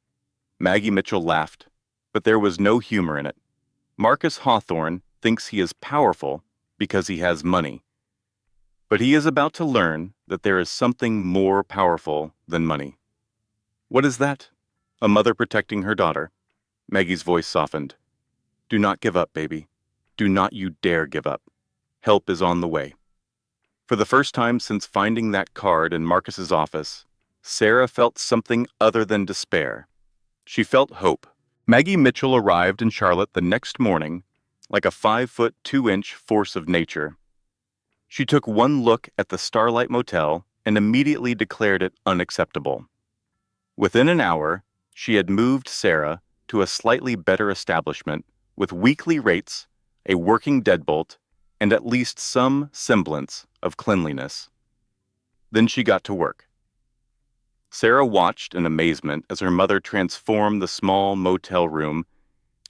Maggie Mitchell laughed, but there was no humor in it. Marcus Hawthorne thinks he is powerful because he has money. But he is about to learn that there is something more powerful than money. What is that? A mother protecting her daughter. Maggie's voice softened. Do not give up, baby. Do not you dare give up. Help is on the way. For the first time since finding that card in Marcus's office, Sarah felt something other than despair. She felt hope. Maggie Mitchell arrived in Charlotte the next morning like a 5'2" force of nature. She took one look at the Starlight Motel and immediately declared it unacceptable. Within an hour, she had moved Sarah to a slightly better establishment with weekly rates, a working deadbolt, and at least some semblance of cleanliness. Then she got to work. Sarah watched in amazement as her mother transformed the small motel room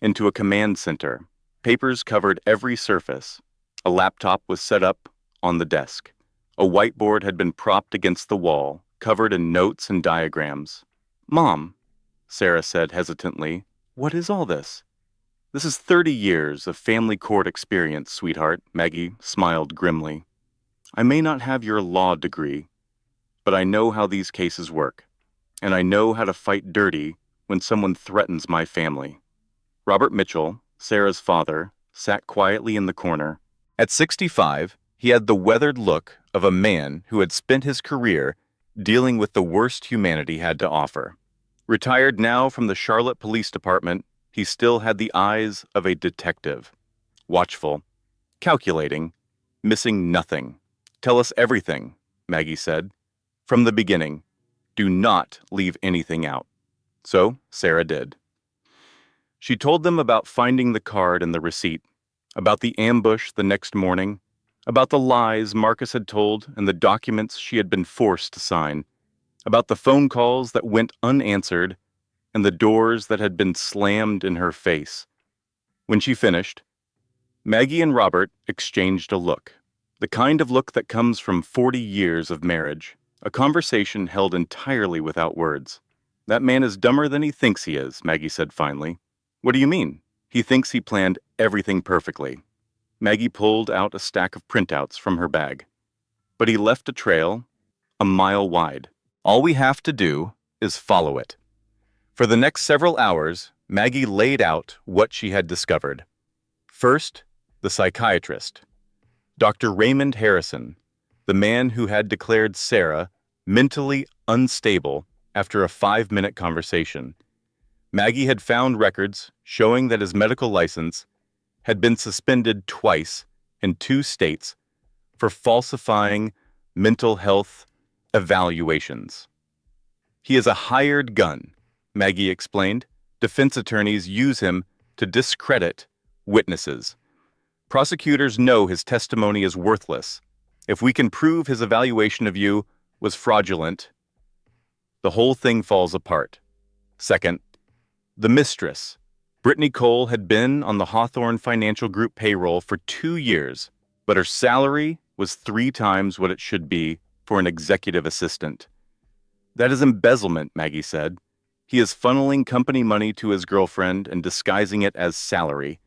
into a command center. Papers covered every surface. A laptop was set up on the desk. A whiteboard had been propped against the wall, covered in notes and diagrams. Mom, Sarah said hesitantly, what is all this? This is 30 years of family court experience, sweetheart, Maggie smiled grimly. I may not have your law degree, but I know how these cases work, and I know how to fight dirty when someone threatens my family. Robert Mitchell, Sarah's father, sat quietly in the corner. At 65, he had the weathered look of a man who had spent his career dealing with the worst humanity had to offer. Retired now from the Charlotte Police Department, he still had the eyes of a detective. Watchful, calculating, missing nothing. Tell us everything, Maggie said. From the beginning, do not leave anything out. So Sarah did. She told them about finding the card and the receipt, about the ambush the next morning, about the lies Marcus had told and the documents she had been forced to sign, about the phone calls that went unanswered and the doors that had been slammed in her face. When she finished, Maggie and Robert exchanged a look, the kind of look that comes from 40 years of marriage, a conversation held entirely without words. That man is dumber than he thinks he is, Maggie said finally. What do you mean? He thinks he planned everything perfectly. Maggie pulled out a stack of printouts from her bag. But he left a trail, a mile wide. All we have to do is follow it. For the next several hours, Maggie laid out what she had discovered. First, the psychiatrist, Dr. Raymond Harrison, the man who had declared Sarah mentally unstable after a 5-minute conversation. Maggie had found records showing that his medical license had been suspended twice in 2 states for falsifying mental health evaluations. He is a hired gun, Maggie explained. Defense attorneys use him to discredit witnesses. Prosecutors know his testimony is worthless. If we can prove his evaluation of you was fraudulent, the whole thing falls apart. Second, the mistress. Brittany Cole had been on the Hawthorne Financial Group payroll for 2 years, but her salary was 3 times what it should be for an executive assistant. That is embezzlement, Maggie said. He is funneling company money to his girlfriend and disguising it as salary.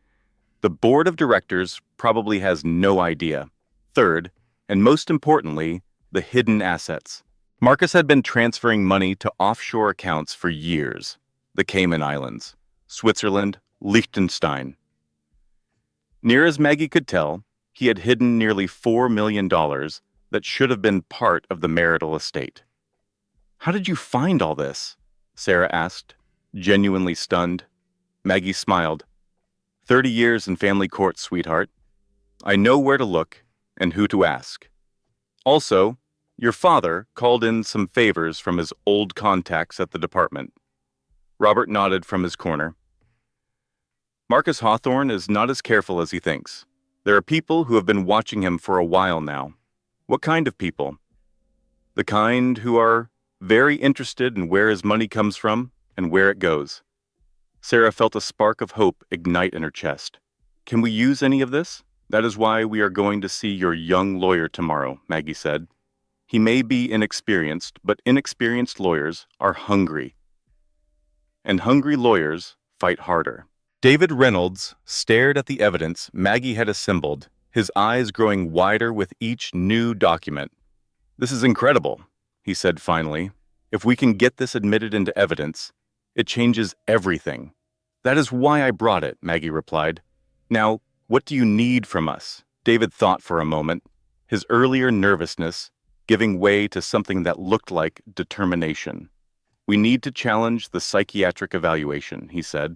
The board of directors probably has no idea. Third, and most importantly, the hidden assets. Marcus had been transferring money to offshore accounts for years. The Cayman Islands, Switzerland, Liechtenstein. Near as Maggie could tell, he had hidden nearly $4 million that should have been part of the marital estate. "How did you find all this?" Sarah asked, genuinely stunned. Maggie smiled. 30 years in family court, sweetheart. I know where to look and who to ask. Also, your father called in some favors from his old contacts at the department. Robert nodded from his corner. Marcus Hawthorne is not as careful as he thinks. There are people who have been watching him for a while now. What kind of people? The kind who are very interested in where his money comes from and where it goes. Sarah felt a spark of hope ignite in her chest. Can we use any of this? That is why we are going to see your young lawyer tomorrow, Maggie said. He may be inexperienced, but inexperienced lawyers are hungry. And hungry lawyers fight harder. David Reynolds stared at the evidence Maggie had assembled, his eyes growing wider with each new document. This is incredible, he said finally. If we can get this admitted into evidence, it changes everything. That is why I brought it, Maggie replied. Now, what do you need from us? David thought for a moment, his earlier nervousness giving way to something that looked like determination. We need to challenge the psychiatric evaluation, he said.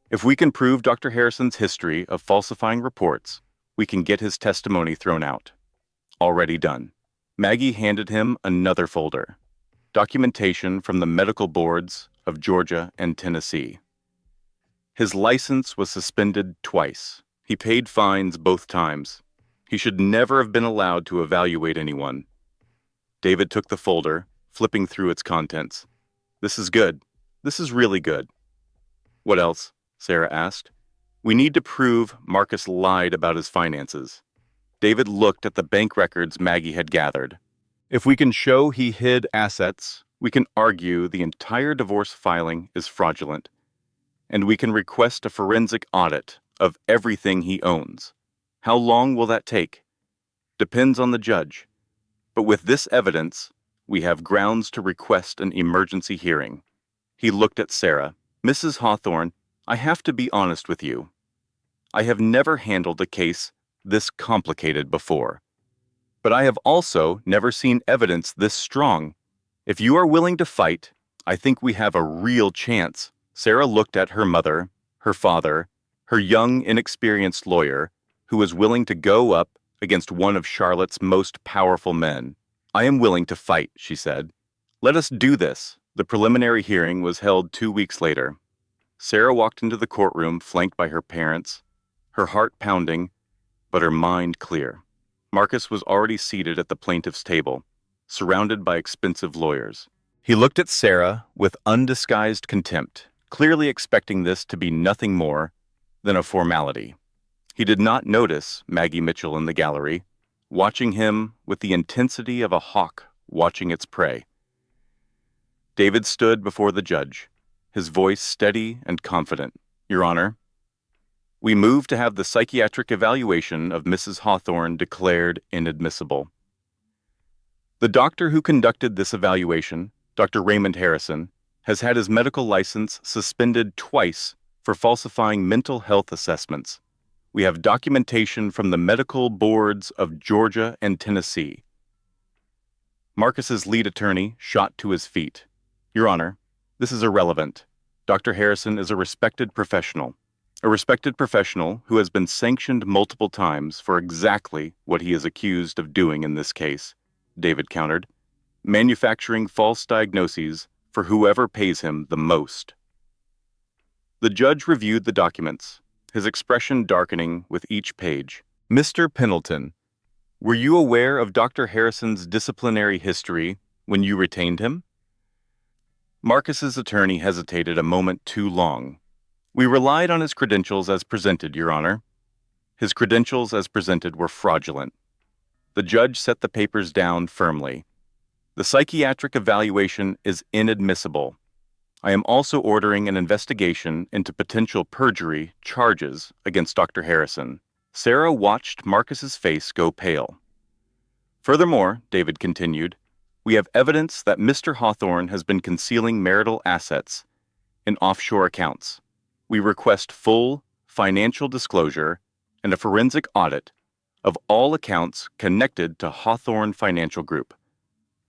If we can prove Dr. Harrison's history of falsifying reports, we can get his testimony thrown out. Already done. Maggie handed him another folder. Documentation from the medical boards of Georgia and Tennessee. His license was suspended twice. He paid fines both times. He should never have been allowed to evaluate anyone. David took the folder, flipping through its contents. This is good. This is really good. What else? Sarah asked. We need to prove Marcus lied about his finances. David looked at the bank records Maggie had gathered. If we can show he hid assets, we can argue the entire divorce filing is fraudulent, and we can request a forensic audit of everything he owns. How long will that take? Depends on the judge. But with this evidence, we have grounds to request an emergency hearing. He looked at Sarah. Mrs. Hawthorne, I have to be honest with you. I have never handled a case this complicated before. But I have also never seen evidence this strong. If you are willing to fight, I think we have a real chance. Sarah looked at her mother, her father, her young, inexperienced lawyer, who was willing to go up against one of Charlotte's most powerful men. I am willing to fight, she said. Let us do this. The preliminary hearing was held 2 weeks later. Sarah walked into the courtroom flanked by her parents, her heart pounding, but her mind clear. Marcus was already seated at the plaintiff's table, surrounded by expensive lawyers. He looked at Sarah with undisguised contempt, clearly expecting this to be nothing more than a formality. He did not notice Maggie Mitchell in the gallery, watching him with the intensity of a hawk watching its prey. David stood before the judge, his voice steady and confident. Your Honor, we move to have the psychiatric evaluation of Mrs. Hawthorne declared inadmissible. The doctor who conducted this evaluation, Dr. Raymond Harrison, has had his medical license suspended twice for falsifying mental health assessments. We have documentation from the medical boards of Georgia and Tennessee. Marcus's lead attorney shot to his feet. Your Honor, this is irrelevant. Dr. Harrison is a respected professional who has been sanctioned multiple times for exactly what he is accused of doing in this case, David countered, manufacturing false diagnoses for whoever pays him the most. The judge reviewed the documents, his expression darkening with each page. Mr. Pendleton, were you aware of Dr. Harrison's disciplinary history when you retained him? Marcus's attorney hesitated a moment too long. We relied on his credentials as presented, Your Honor. His credentials as presented were fraudulent. The judge set the papers down firmly. The psychiatric evaluation is inadmissible. I am also ordering an investigation into potential perjury charges against Dr. Harrison. Sarah watched Marcus's face go pale. Furthermore, David continued, we have evidence that Mr. Hawthorne has been concealing marital assets in offshore accounts. We request full financial disclosure and a forensic audit of all accounts connected to Hawthorne Financial Group.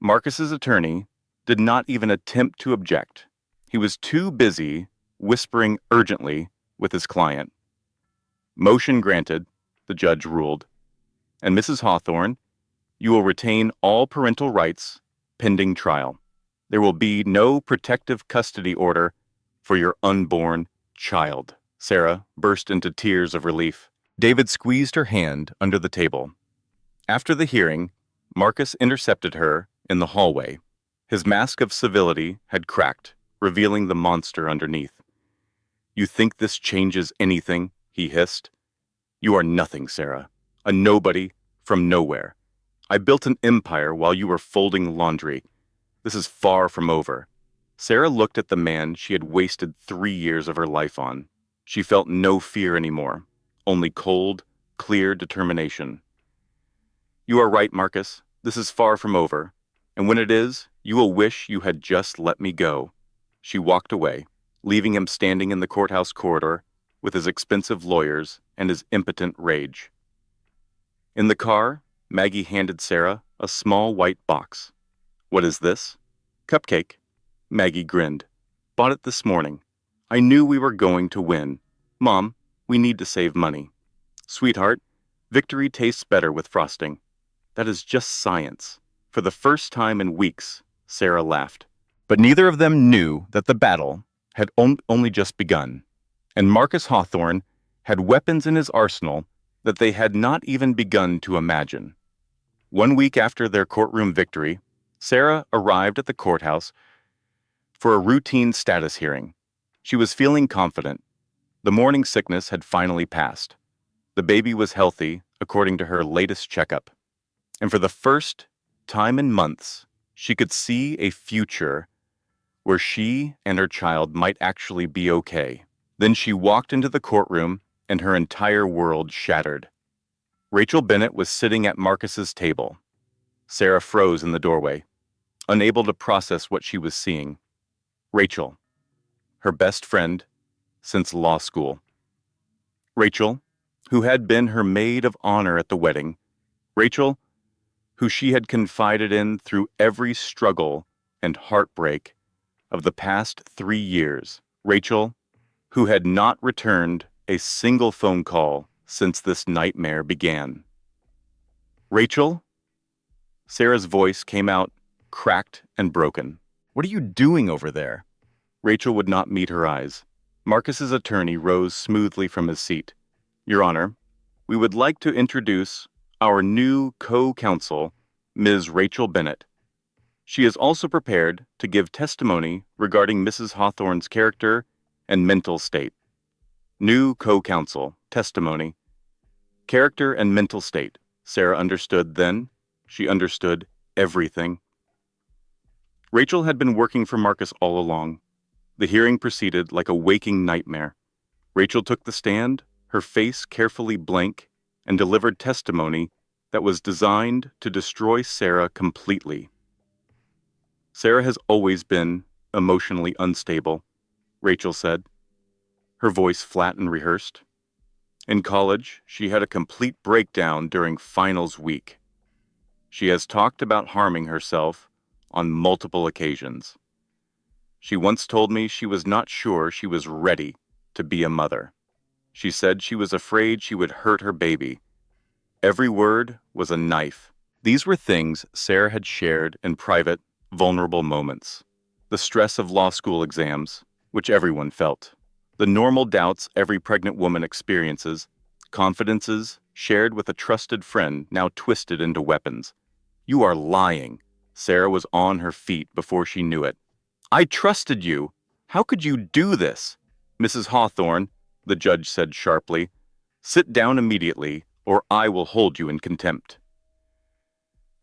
Marcus's attorney did not even attempt to object. He was too busy whispering urgently with his client. Motion granted, the judge ruled. And Mrs. Hawthorne, you will retain all parental rights pending trial. There will be no protective custody order for your unborn child. Sarah burst into tears of relief. David squeezed her hand under the table. After the hearing, Marcus intercepted her in the hallway. His mask of civility had cracked, revealing the monster underneath. You think this changes anything? He hissed. You are nothing, Sarah. A nobody from nowhere. I built an empire while you were folding laundry. This is far from over. Sarah looked at the man she had wasted 3 years of her life on. She felt no fear anymore, only cold, clear determination. You are right, Marcus. This is far from over. And when it is, you will wish you had just let me go. She walked away, leaving him standing in the courthouse corridor with his expensive lawyers and his impotent rage. In the car, Maggie handed Sarah a small white box. What is this? Cupcake. Maggie grinned. Bought it this morning. I knew we were going to win. Mom, we need to save money. Sweetheart, victory tastes better with frosting. That is just science. For the first time in weeks, Sarah laughed. But neither of them knew that the battle had only just begun, and Marcus Hawthorne had weapons in his arsenal that they had not even begun to imagine. 1 week after their courtroom victory, Sarah arrived at the courthouse for a routine status hearing. She was feeling confident. The morning sickness had finally passed. The baby was healthy, according to her latest checkup. And for the first time in months, she could see a future where she and her child might actually be okay. Then she walked into the courtroom and her entire world shattered. Rachel Bennett was sitting at Marcus's table. Sarah froze in the doorway, unable to process what she was seeing. Rachel, her best friend since law school. Rachel, who had been her maid of honor at the wedding. Rachel, who she had confided in through every struggle and heartbreak of the past 3 years. Rachel, who had not returned a single phone call since this nightmare began. Rachel? Sarah's voice came out cracked and broken. What are you doing over there? Rachel would not meet her eyes. Marcus's attorney rose smoothly from his seat. Your Honor, we would like to introduce our new co-counsel, Ms. Rachel Bennett. She is also prepared to give testimony regarding Mrs. Hawthorne's character and mental state. New co-counsel, testimony. Character and mental state. Sarah understood then. She understood everything. Rachel had been working for Marcus all along. The hearing proceeded like a waking nightmare. Rachel took the stand, her face carefully blank, and delivered testimony that was designed to destroy Sarah completely. Sarah has always been emotionally unstable, Rachel said, her voice flat and rehearsed. In college, she had a complete breakdown during finals week. She has talked about harming herself on multiple occasions. She once told me she was not sure she was ready to be a mother. She said she was afraid she would hurt her baby. Every word was a knife. These were things Sarah had shared in private, vulnerable moments. The stress of law school exams, which everyone felt. The normal doubts every pregnant woman experiences. Confidences shared with a trusted friend now twisted into weapons. You are lying. Sarah was on her feet before she knew it. I trusted you. How could you do this? Mrs. Hawthorne, the judge said sharply. Sit down immediately, or I will hold you in contempt.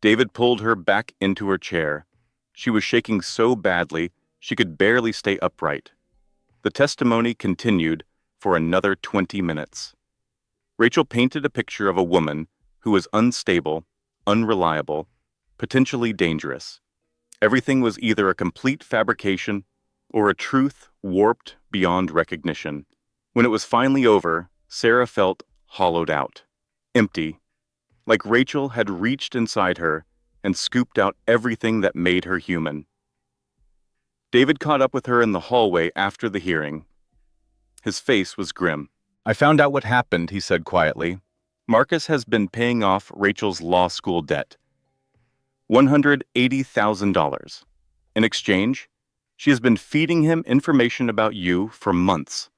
David pulled her back into her chair. She was shaking so badly she could barely stay upright. The testimony continued for another 20 minutes. Rachel painted a picture of a woman who was unstable, unreliable, potentially dangerous. Everything was either a complete fabrication or a truth warped beyond recognition. When it was finally over, Sarah felt hollowed out, empty, like Rachel had reached inside her and scooped out everything that made her human. David caught up with her in the hallway after the hearing. His face was grim. I found out what happened, he said quietly. Marcus has been paying off Rachel's law school debt. $180,000. In exchange, she has been feeding him information about you for months.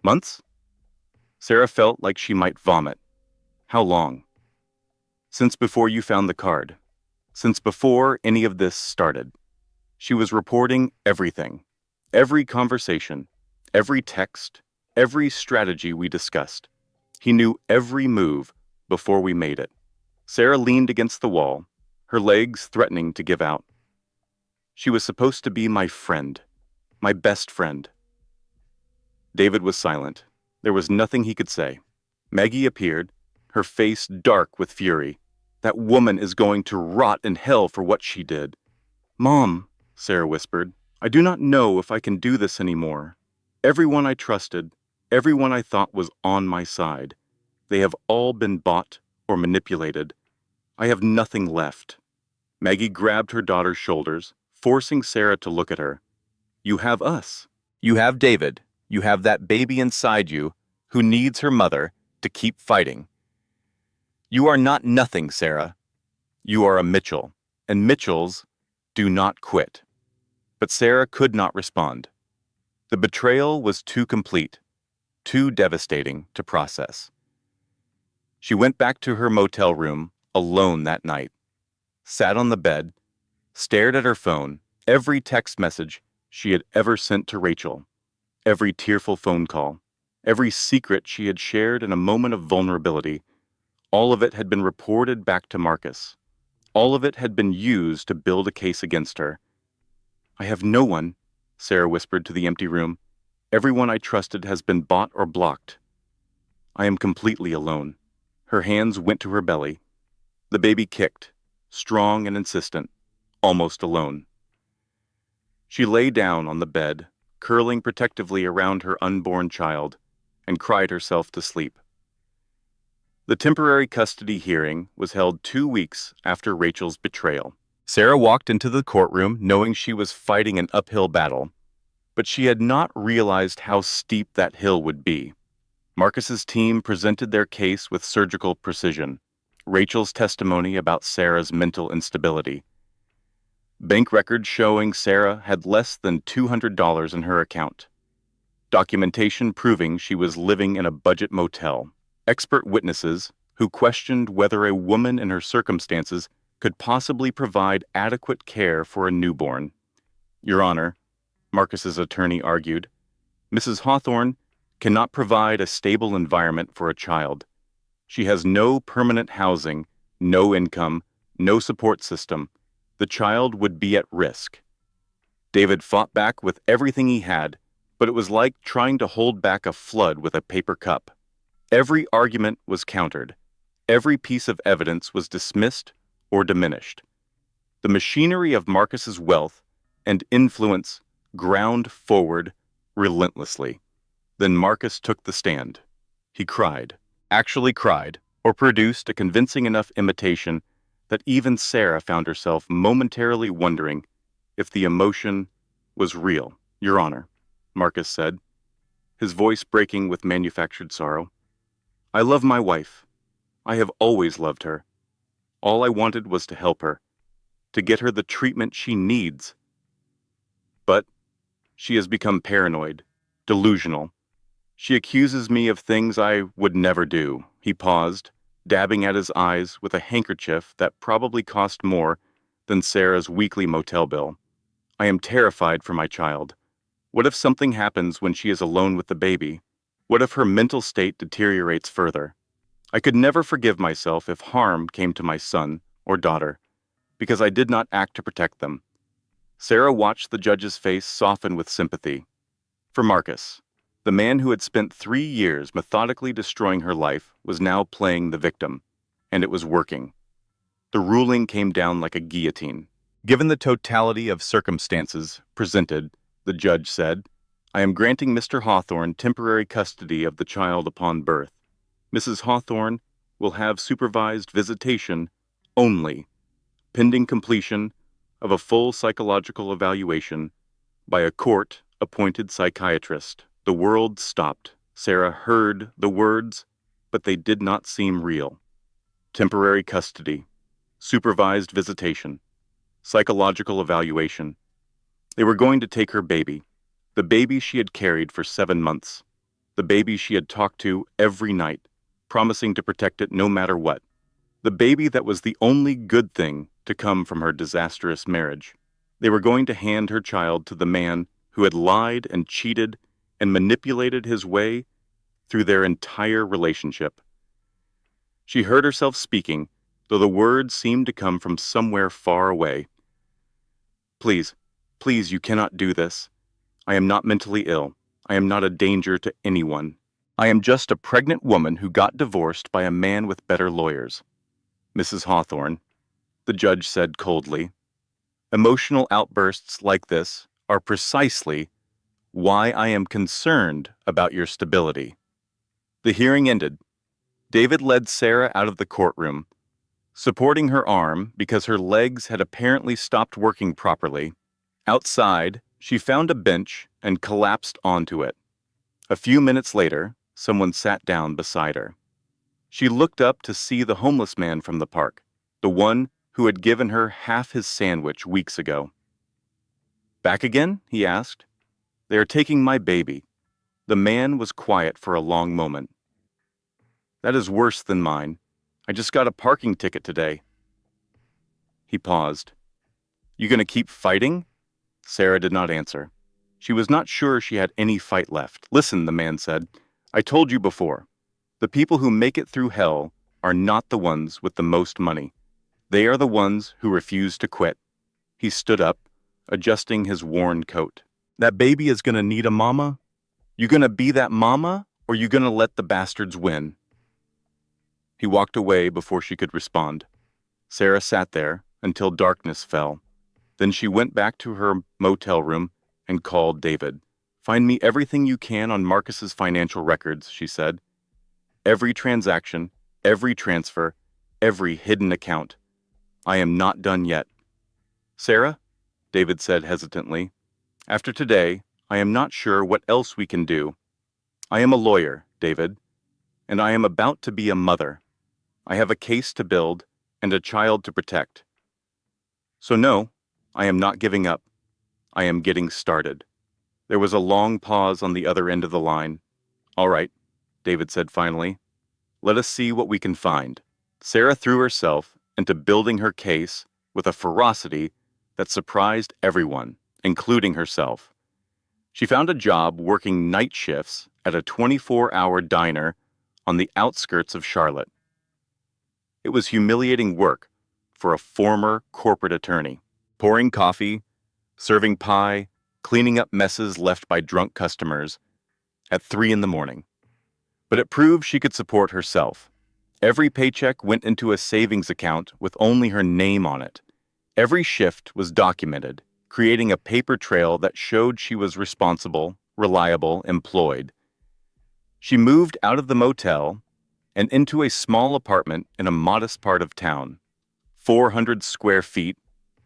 Months? Sarah felt like she might vomit. How long? Since before you found the card. Since before any of this started. She was reporting everything. Every conversation. Every text. Every strategy we discussed. He knew every move before we made it. Sarah leaned against the wall, her legs threatening to give out. She was supposed to be my friend. My best friend. David was silent. There was nothing he could say. Maggie appeared, her face dark with fury. That woman is going to rot in hell for what she did. Mom, Sarah whispered, I do not know if I can do this anymore. Everyone I trusted, everyone I thought was on my side, they have all been bought or manipulated. I have nothing left. Maggie grabbed her daughter's shoulders, forcing Sarah to look at her. You have us. You have David. You have that baby inside you who needs her mother to keep fighting. You are not nothing, Sarah. You are a Mitchell, and Mitchells do not quit. But Sarah could not respond. The betrayal was too complete, too devastating to process. She went back to her motel room alone that night, sat on the bed, stared at her phone, every text message she had ever sent to Rachel, every tearful phone call, every secret she had shared in a moment of vulnerability. All of it had been reported back to Marcus. All of it had been used to build a case against her. I have no one, Sarah whispered to the empty room. Everyone I trusted has been bought or blocked. I am completely alone. Her hands went to her belly. The baby kicked, strong and insistent, almost alone. She lay down on the bed, curling protectively around her unborn child, and cried herself to sleep. The temporary custody hearing was held 2 weeks after Rachel's betrayal. Sarah walked into the courtroom knowing she was fighting an uphill battle, but she had not realized how steep that hill would be. Marcus's team presented their case with surgical precision. Rachel's testimony about Sarah's mental instability. Bank records showing Sarah had less than $200 in her account. Documentation proving she was living in a budget motel. Expert witnesses who questioned whether a woman in her circumstances could possibly provide adequate care for a newborn. Your Honor, Marcus's attorney argued, Mrs. Hawthorne cannot provide a stable environment for a child. She has no permanent housing, no income, no support system. The child would be at risk. David fought back with everything he had, but it was like trying to hold back a flood with a paper cup. Every argument was countered. Every piece of evidence was dismissed or diminished. The machinery of Marcus's wealth and influence ground forward relentlessly. Then Marcus took the stand. He cried, actually cried, or produced a convincing enough imitation that even Sarah found herself momentarily wondering if the emotion was real. Your Honor, Marcus said, his voice breaking with manufactured sorrow. I love my wife. I have always loved her. All I wanted was to help her, to get her the treatment she needs. But she has become paranoid, delusional. She accuses me of things I would never do. He paused, dabbing at his eyes with a handkerchief that probably cost more than Sarah's weekly motel bill. I am terrified for my child. What if something happens when she is alone with the baby? What if her mental state deteriorates further? I could never forgive myself if harm came to my son or daughter, because I did not act to protect them. Sarah watched the judge's face soften with sympathy. For Marcus, the man who had spent 3 years methodically destroying her life was now playing the victim, and it was working. The ruling came down like a guillotine. Given the totality of circumstances presented, the judge said, I am granting Mr. Hawthorne temporary custody of the child upon birth. Mrs. Hawthorne will have supervised visitation only, pending completion of a full psychological evaluation by a court-appointed psychiatrist. The world stopped. Sarah heard the words, but they did not seem real. Temporary custody, supervised visitation, psychological evaluation. They were going to take her baby, the baby she had carried for 7 months, the baby she had talked to every night, promising to protect it no matter what, the baby that was the only good thing to come from her disastrous marriage. They were going to hand her child to the man who had lied and cheated and manipulated his way through their entire relationship. She heard herself speaking, though the words seemed to come from somewhere far away. Please, please, you cannot do this. I am not mentally ill. I am not a danger to anyone. I am just a pregnant woman who got divorced by a man with better lawyers. Mrs. Hawthorne, the judge said coldly, emotional outbursts like this are precisely why I am concerned about your stability. The hearing ended. David led Sarah out of the courtroom, supporting her arm because her legs had apparently stopped working properly. Outside, she found a bench and collapsed onto it. A few minutes later, someone sat down beside her. She looked up to see the homeless man from the park, the one who had given her half his sandwich weeks ago. Back again? He asked. They are taking my baby. The man was quiet for a long moment. That is worse than mine. I just got a parking ticket today. He paused. You gonna keep fighting? Sarah did not answer. She was not sure she had any fight left. Listen, the man said. I told you before. The people who make it through hell are not the ones with the most money. They are the ones who refuse to quit. He stood up, adjusting his worn coat. That baby is gonna need a mama? You gonna be that mama, or you gonna let the bastards win? He walked away before she could respond. Sarah sat there until darkness fell. Then she went back to her motel room and called David. Find me everything you can on Marcus's financial records, she said. Every transaction, every transfer, every hidden account. I am not done yet. Sarah, David said hesitantly, after today, I am not sure what else we can do. I am a lawyer, David, and I am about to be a mother. I have a case to build and a child to protect. So no, I am not giving up. I am getting started. There was a long pause on the other end of the line. All right, David said finally. Let us see what we can find. Sarah threw herself into building her case with a ferocity that surprised everyone, including herself. She found a job working night shifts at a 24-hour diner on the outskirts of Charlotte. It was humiliating work for a former corporate attorney, pouring coffee, serving pie, cleaning up messes left by drunk customers at 3 in the morning. But it proved she could support herself. Every paycheck went into a savings account with only her name on it. Every shift was documented, creating a paper trail that showed she was responsible, reliable, employed. She moved out of the motel and into a small apartment in a modest part of town. 400 square feet,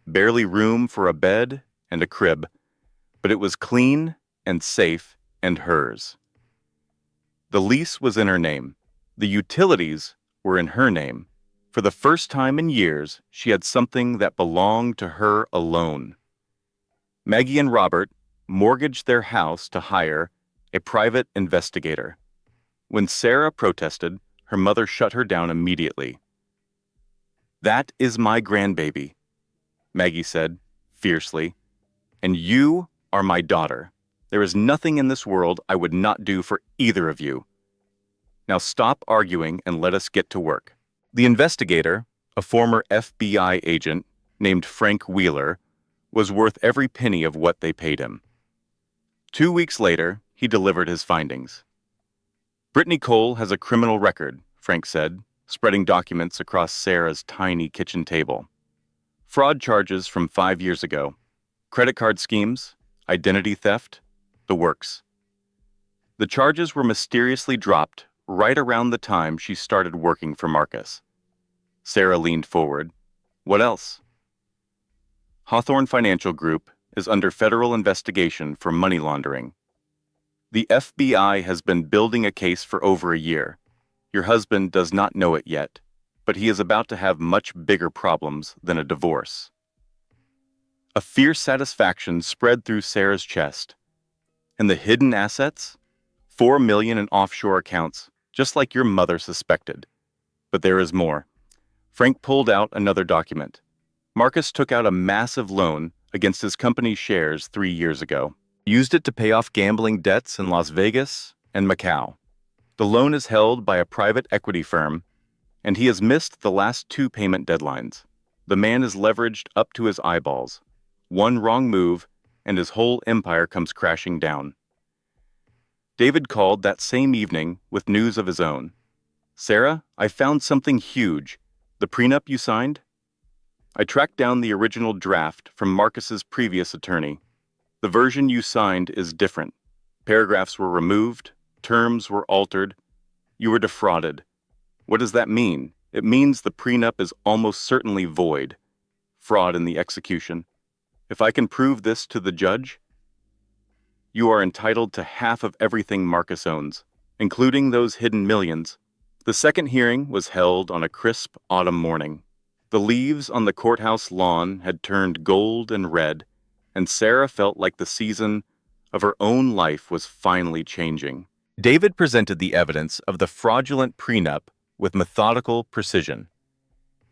barely room for a bed and a crib, but it was clean and safe and hers. The lease was in her name. The utilities were in her name. For the first time in years, she had something that belonged to her alone. Maggie and Robert mortgaged their house to hire a private investigator. When Sarah protested, her mother shut her down immediately. "That is my grandbaby," Maggie said fiercely, "and you are my daughter. There is nothing in this world I would not do for either of you. Now stop arguing and let us get to work." The investigator, a former FBI agent named Frank Wheeler, was worth every penny of what they paid him. 2 weeks later, he delivered his findings. "Brittany Cole has a criminal record," Frank said, spreading documents across Sarah's tiny kitchen table. "Fraud charges from 5 years ago. Credit card schemes, identity theft, the works." The charges were mysteriously dropped right around the time she started working for Marcus. Sarah leaned forward. "What else?" "Hawthorne Financial Group is under federal investigation for money laundering. The FBI has been building a case for over a year. Your husband does not know it yet, but he is about to have much bigger problems than a divorce." A fierce satisfaction spread through Sarah's chest. "And the hidden assets? 4 million in offshore accounts, just like your mother suspected. But there is more." Frank pulled out another document. Marcus took out a massive loan against his company's shares 3 years ago. He used it to pay off gambling debts in Las Vegas and Macau. The loan is held by a private equity firm, and he has missed the last 2 payment deadlines. The man is leveraged up to his eyeballs. One wrong move, and his whole empire comes crashing down. David called that same evening with news of his own. "Sarah, I found something huge. The prenup you signed?" "I tracked down the original draft from Marcus's previous attorney. The version you signed is different. Paragraphs were removed, terms were altered. You were defrauded." "What does that mean?" "It means the prenup is almost certainly void. Fraud in the execution. If I can prove this to the judge, you are entitled to half of everything Marcus owns, including those hidden millions." The second hearing was held on a crisp autumn morning. The leaves on the courthouse lawn had turned gold and red, and Sarah felt like the season of her own life was finally changing. David presented the evidence of the fraudulent prenup with methodical precision.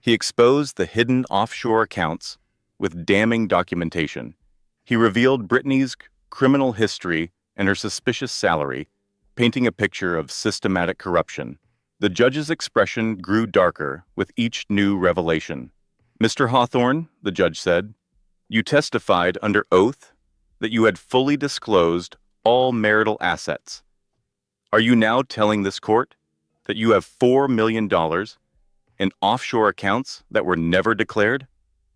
He exposed the hidden offshore accounts with damning documentation. He revealed Brittany's criminal history and her suspicious salary, painting a picture of systematic corruption. The judge's expression grew darker with each new revelation. "Mr. Hawthorne," the judge said, "you testified under oath that you had fully disclosed all marital assets. Are you now telling this court that you have $4 million in offshore accounts that were never declared?"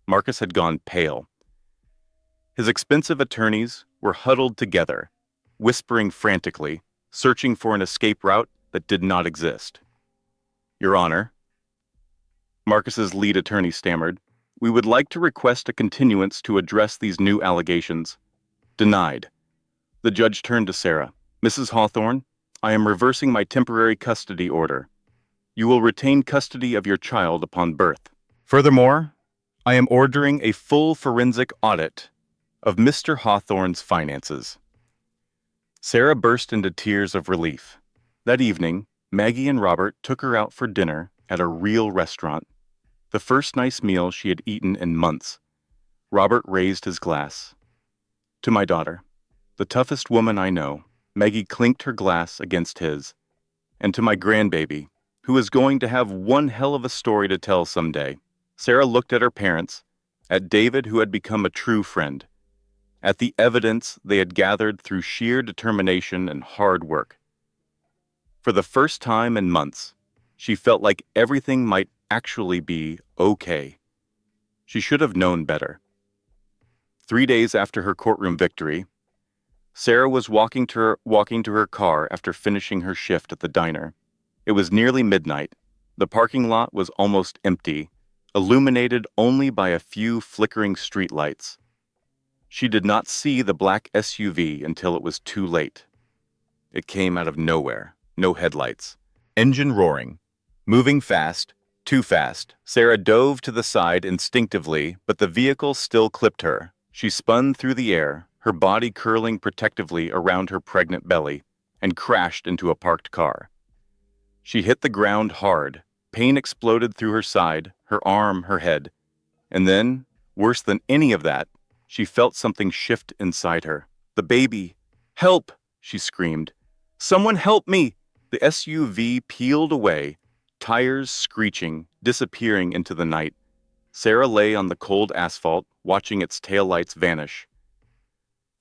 Marcus had gone pale. His expensive attorneys were huddled together, whispering frantically, searching for an escape route that did not exist. "Your Honor," Marcus's lead attorney stammered, "we would like to request a continuance to address these new allegations." Denied. The judge turned to Sarah. "Mrs. Hawthorne, I am reversing my temporary custody order. You will retain custody of your child upon birth. Furthermore, I am ordering a full forensic audit of Mr. Hawthorne's finances." Sarah burst into tears of relief. That evening, Maggie and Robert took her out for dinner at a real restaurant. The first nice meal she had eaten in months. Robert raised his glass. "To my daughter, the toughest woman I know." Maggie clinked her glass against his. "And to my grandbaby, who is going to have one hell of a story to tell someday." Sarah looked at her parents, at David, who had become a true friend, at the evidence they had gathered through sheer determination and hard work. For the first time in months, She felt like everything might actually be okay. She should have known better. 3 days after her courtroom victory, Sarah was walking to her car after finishing her shift at the diner. It was nearly midnight. The parking lot was almost empty, illuminated only by a few flickering streetlights. She did not see the black SUV until it was too late. It came out of nowhere, no headlights. Engine roaring. Moving fast, too fast. Sarah dove to the side instinctively, but the vehicle still clipped her. She spun through the air, her body curling protectively around her pregnant belly, and crashed into a parked car. She hit the ground hard. Pain exploded through her side, her arm, her head. And then, worse than any of that, she felt something shift inside her. The baby. "Help!" she screamed. "Someone help me!" The SUV peeled away, tires screeching, disappearing into the night. Sarah lay on the cold asphalt, watching its taillights vanish.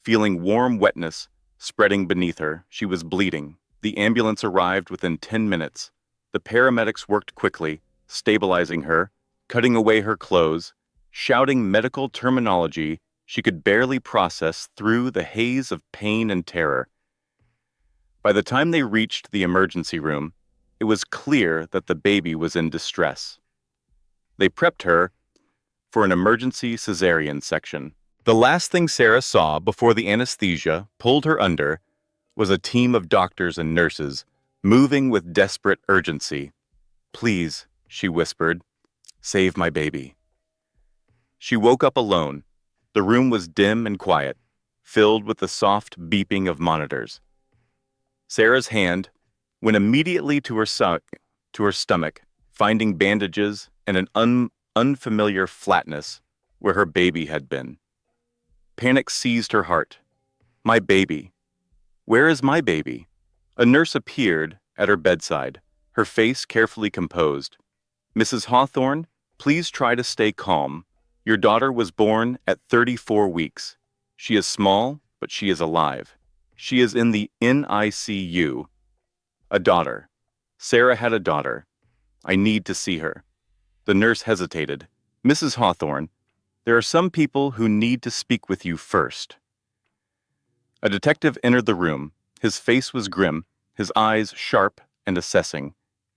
Feeling warm wetness spreading beneath her, she was bleeding. The ambulance arrived within 10 minutes. The paramedics worked quickly, stabilizing her, cutting away her clothes, shouting medical terminology she could barely process through the haze of pain and terror. By the time they reached the emergency room, it was clear that the baby was in distress. They prepped her for an emergency cesarean section. The last thing Sarah saw before the anesthesia pulled her under was a team of doctors and nurses moving with desperate urgency. "Please," she whispered, "save my baby." She woke up alone. The room was dim and quiet, filled with the soft beeping of monitors. Sarah's hand went immediately to her stomach, finding bandages and an unfamiliar flatness where her baby had been. Panic seized her heart. My baby. Where is my baby? A nurse appeared at her bedside, her face carefully composed. "Mrs. Hawthorne, please try to stay calm. Your daughter was born at 34 weeks. She is small, but she is alive. She is in the NICU. A daughter. Sarah had a daughter. I need to see her." The nurse hesitated. "Mrs. Hawthorne, there are some people who need to speak with you first." A detective entered the room. His face was grim, his eyes sharp and assessing.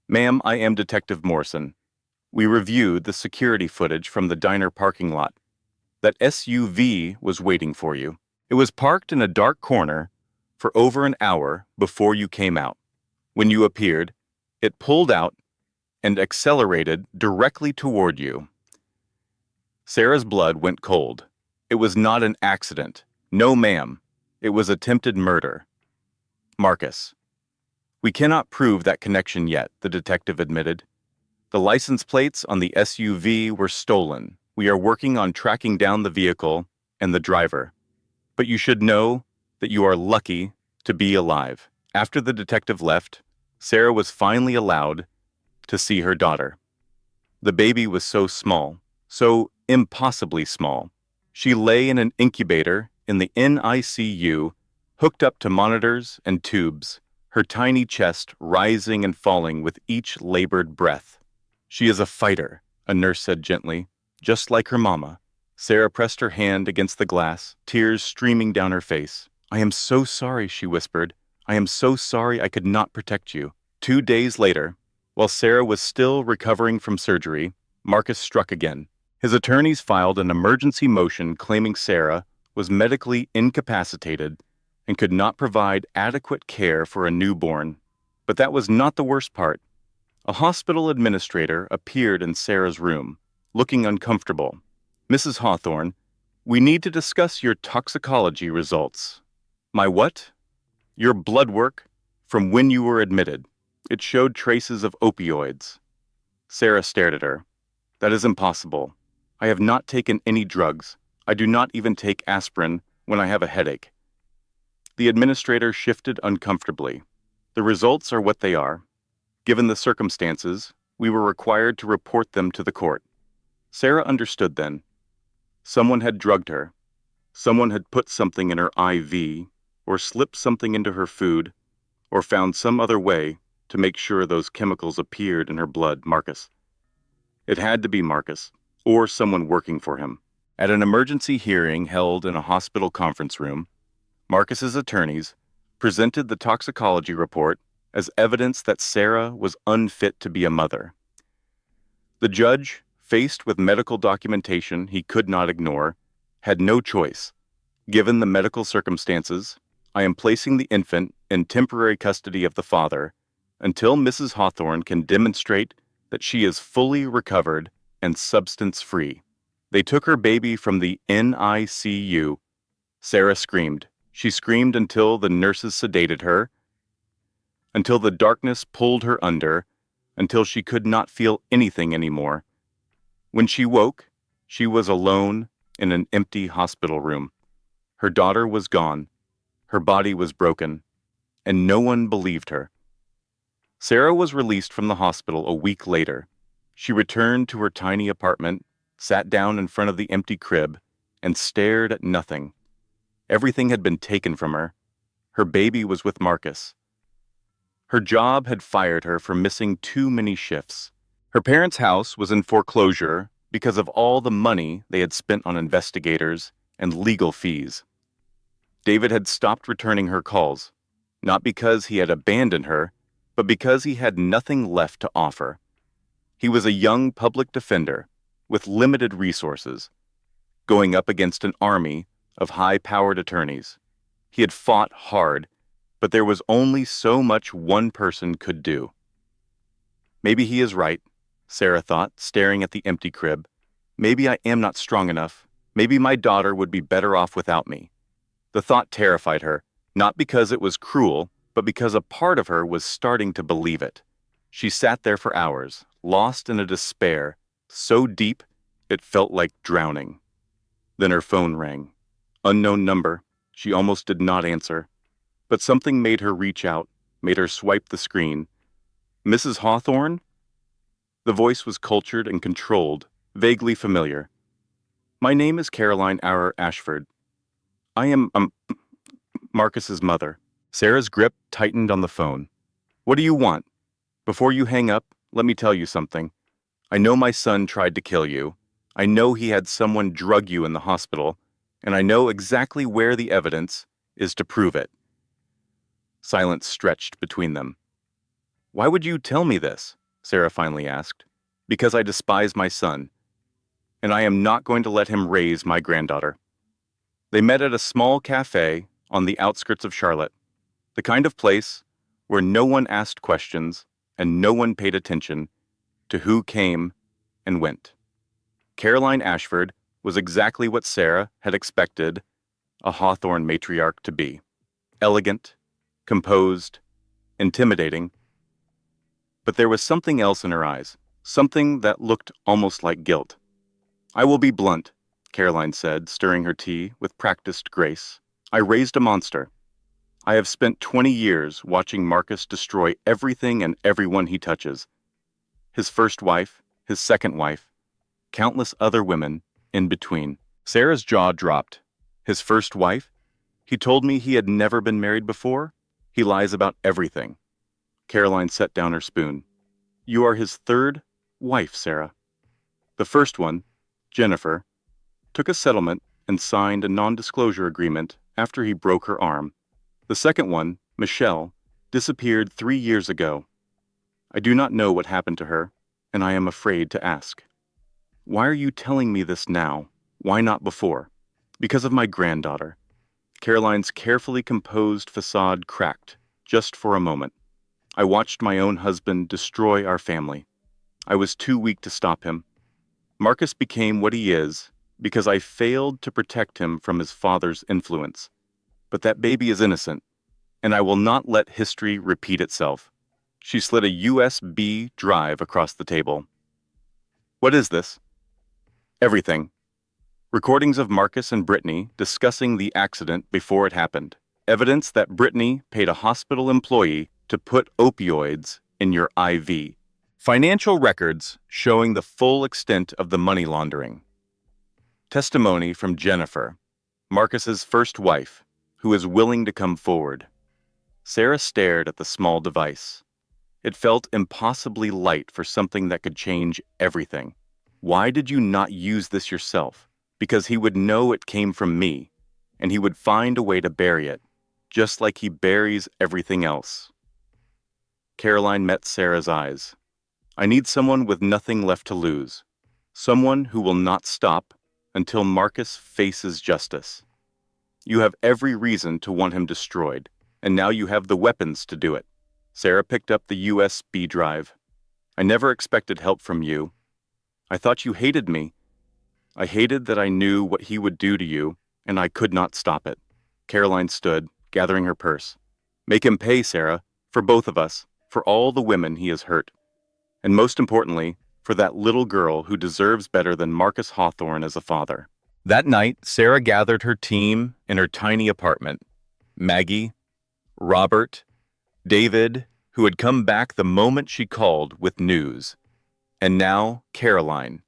"Ma'am, I am Detective Morrison. We reviewed the security footage from the diner parking lot. That SUV was waiting for you. It was parked in a dark corner for over an hour before you came out. When you appeared, it pulled out and accelerated directly toward you." Sarah's blood went cold. It was not an accident. No, ma'am. It was attempted murder. "Marcus." "We cannot prove that connection yet," the detective admitted. "The license plates on the SUV were stolen. We are working on tracking down the vehicle and the driver. But you should know that you are lucky to be alive." After the detective left, Sarah was finally allowed to see her daughter. The baby was so small, so impossibly small. She lay in an incubator in the NICU, hooked up to monitors and tubes, her tiny chest rising and falling with each labored breath. "She is a fighter," a nurse said gently, "just like her mama." Sarah pressed her hand against the glass, tears streaming down her face. "I am so sorry," she whispered. "I am so sorry I could not protect you." 2 days later, while Sarah was still recovering from surgery, Marcus struck again. His attorneys filed an emergency motion claiming Sarah was medically incapacitated and could not provide adequate care for a newborn. But that was not the worst part. A hospital administrator appeared in Sarah's room, looking uncomfortable. "Mrs. Hawthorne, we need to discuss your toxicology results." "My what?" "Your blood work from when you were admitted. It showed traces of opioids." Sarah stared at her. "That is impossible. I have not taken any drugs. I do not even take aspirin when I have a headache." The administrator shifted uncomfortably. "The results are what they are. Given the circumstances, we were required to report them to the court." Sarah understood then. Someone had drugged her. Someone had put something in her IV, or slipped something into her food, or found some other way to make sure those chemicals appeared in her blood. Marcus. It had to be Marcus, or someone working for him. At an emergency hearing held in a hospital conference room, Marcus's attorneys presented the toxicology report as evidence that Sarah was unfit to be a mother. The judge, faced with medical documentation he could not ignore, had no choice. Given the medical circumstances, I am placing the infant in temporary custody of the father until Mrs. Hawthorne can demonstrate that she is fully recovered and substance-free. They took her baby from the NICU. Sarah screamed. She screamed until the nurses sedated her, until the darkness pulled her under, until she could not feel anything anymore. When she woke, she was alone in an empty hospital room. Her daughter was gone. Her body was broken, and no one believed her. Sarah was released from the hospital a week later. She returned to her tiny apartment, sat down in front of the empty crib, and stared at nothing. Everything had been taken from her. Her baby was with Marcus. Her job had fired her for missing too many shifts. Her parents' house was in foreclosure because of all the money they had spent on investigators and legal fees. David had stopped returning her calls, not because he had abandoned her, but because he had nothing left to offer. He was a young public defender with limited resources, going up against an army of high-powered attorneys. He had fought hard, but there was only so much one person could do. Maybe he is right, Sarah thought, staring at the empty crib. Maybe I am not strong enough. Maybe my daughter would be better off without me. The thought terrified her, not because it was cruel, but because a part of her was starting to believe it. She sat there for hours, lost in a despair so deep it felt like drowning. Then her phone rang. Unknown number. She almost did not answer. But something made her reach out, made her swipe the screen. Mrs. Hawthorne? The voice was cultured and controlled, vaguely familiar. My name is Caroline Ashford. I am, Marcus's mother. Sarah's grip tightened on the phone. What do you want? Before you hang up, let me tell you something. I know my son tried to kill you. I know he had someone drug you in the hospital, and I know exactly where the evidence is to prove it. Silence stretched between them. Why would you tell me this? Sarah finally asked. Because I despise my son, and I am not going to let him raise my granddaughter. They met at a small cafe on the outskirts of Charlotte, the kind of place where no one asked questions and no one paid attention to who came and went. Caroline Ashford was exactly what Sarah had expected a Hawthorne matriarch to be. Elegant, composed, intimidating. But there was something else in her eyes, something that looked almost like guilt. I will be blunt, Caroline said, stirring her tea with practiced grace. I raised a monster. I have spent 20 years watching Marcus destroy everything and everyone he touches. His first wife, his second wife, countless other women in between. Sarah's jaw dropped. His first wife? He told me he had never been married before? He lies about everything. Caroline set down her spoon. You are his third wife, Sarah. The first one, Jennifer, took a settlement and signed a non-disclosure agreement after he broke her arm. The second one, Michelle, disappeared 3 years ago. I do not know what happened to her, and I am afraid to ask. Why are you telling me this now? Why not before? Because of my granddaughter. Caroline's carefully composed facade cracked, just for a moment. I watched my own husband destroy our family. I was too weak to stop him. Marcus became what he is because I failed to protect him from his father's influence. But that baby is innocent, and I will not let history repeat itself. She slid a USB drive across the table. What is this? Everything. Recordings of Marcus and Brittany discussing the accident before it happened. Evidence that Brittany paid a hospital employee to put opioids in your IV. Financial records showing the full extent of the money laundering. Testimony from Jennifer, Marcus's first wife, who is willing to come forward. Sarah stared at the small device. It felt impossibly light for something that could change everything. Why did you not use this yourself? Because he would know it came from me, and he would find a way to bury it, just like he buries everything else. Caroline met Sarah's eyes. I need someone with nothing left to lose. Someone who will not stop until Marcus faces justice. You have every reason to want him destroyed, and now you have the weapons to do it. Sarah picked up the USB drive. I never expected help from you. I thought you hated me. I hated that I knew what he would do to you, and I could not stop it. Caroline stood, gathering her purse. Make him pay, Sarah, for both of us, for all the women he has hurt. And most importantly, for that little girl who deserves better than Marcus Hawthorne as a father. That night, Sarah gathered her team in her tiny apartment. Maggie, Robert, David, who had come back the moment she called with news. And now, Caroline,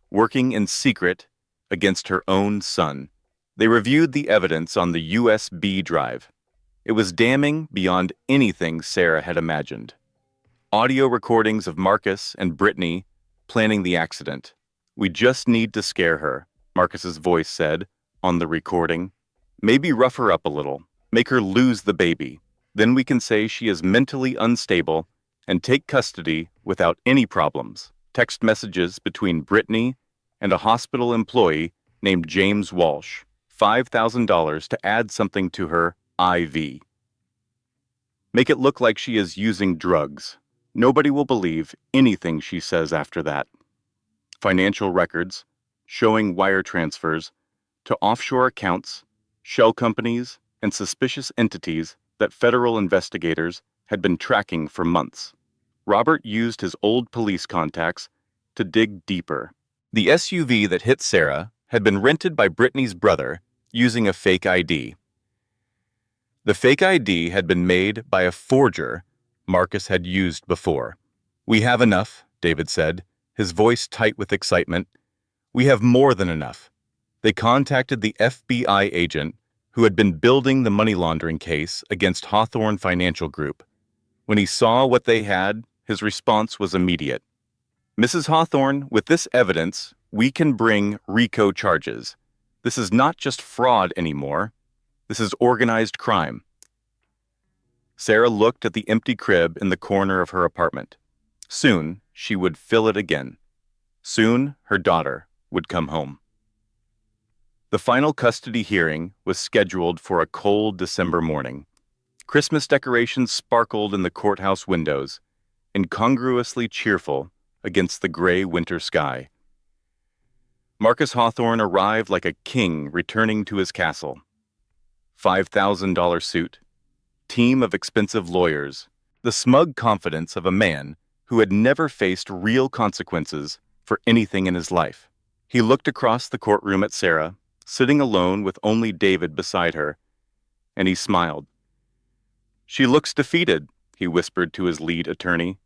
working in secret against her own son. They reviewed the evidence on the USB drive. It was damning beyond anything Sarah had imagined. Audio recordings of Marcus and Brittany planning the accident. We just need to scare her, Marcus's voice said on the recording. Maybe rough her up a little, make her lose the baby. Then we can say she is mentally unstable and take custody without any problems. Text messages between Brittany and a hospital employee named James Walsh. $5,000 to add something to her IV. Make it look like she is using drugs. Nobody will believe anything she says after that. Financial records showing wire transfers to offshore accounts, shell companies, and suspicious entities that federal investigators had been tracking for months. Robert used his old police contacts to dig deeper. The SUV that hit Sarah had been rented by Brittany's brother using a fake ID. The fake ID had been made by a forger Marcus had used before. We have enough, David said, his voice tight with excitement. We have more than enough. They contacted the FBI agent who had been building the money laundering case against Hawthorne Financial Group. When he saw what they had, his response was immediate. Mrs. Hawthorne, with this evidence, we can bring RICO charges. This is not just fraud anymore. This is organized crime. Sarah looked at the empty crib in the corner of her apartment. Soon, she would fill it again. Soon, her daughter would come home. The final custody hearing was scheduled for a cold December morning. Christmas decorations sparkled in the courthouse windows, incongruously cheerful against the gray winter sky. Marcus Hawthorne arrived like a king returning to his castle. $5,000 suit, team of expensive lawyers, the smug confidence of a man who had never faced real consequences for anything in his life. He looked across the courtroom at Sarah, sitting alone with only David beside her, and he smiled. She looks defeated, he whispered to his lead attorney.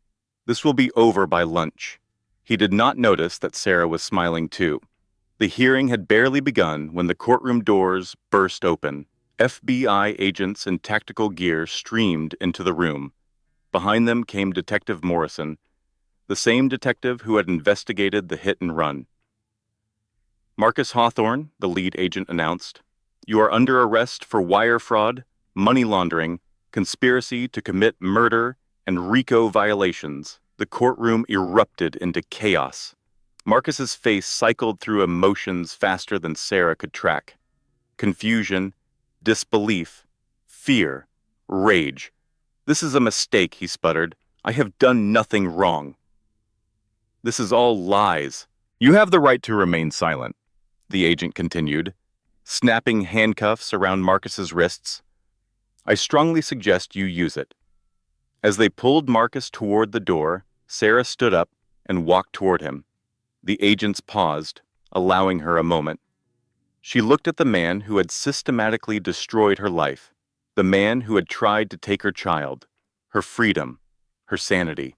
This will be over by lunch. He did not notice that Sarah was smiling too. The hearing had barely begun when the courtroom doors burst open. FBI agents in tactical gear streamed into the room. Behind them came Detective Morrison, the same detective who had investigated the hit and run. Marcus Hawthorne, the lead agent announced, you are under arrest for wire fraud, money laundering, conspiracy to commit murder, and RICO violations. The courtroom erupted into chaos. Marcus's face cycled through emotions faster than Sarah could track. Confusion, disbelief, fear, rage. This is a mistake, he sputtered. I have done nothing wrong. This is all lies. You have the right to remain silent, the agent continued, snapping handcuffs around Marcus's wrists. I strongly suggest you use it. As they pulled Marcus toward the door, Sarah stood up and walked toward him. The agents paused, allowing her a moment. She looked at the man who had systematically destroyed her life, the man who had tried to take her child, her freedom, her sanity,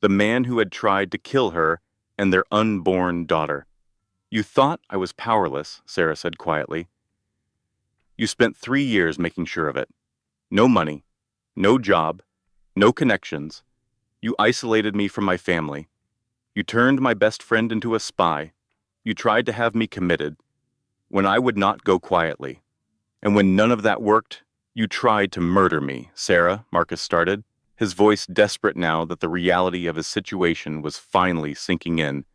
the man who had tried to kill her and their unborn daughter. You thought I was powerless, Sarah said quietly. You spent 3 years making sure of it. No money, no job, no connections, You isolated me from my family. You turned my best friend into a spy. You tried to have me committed when I would not go quietly. And when none of that worked, you tried to murder me, Sarah, Marcus started, his voice desperate now that the reality of his situation was finally sinking in.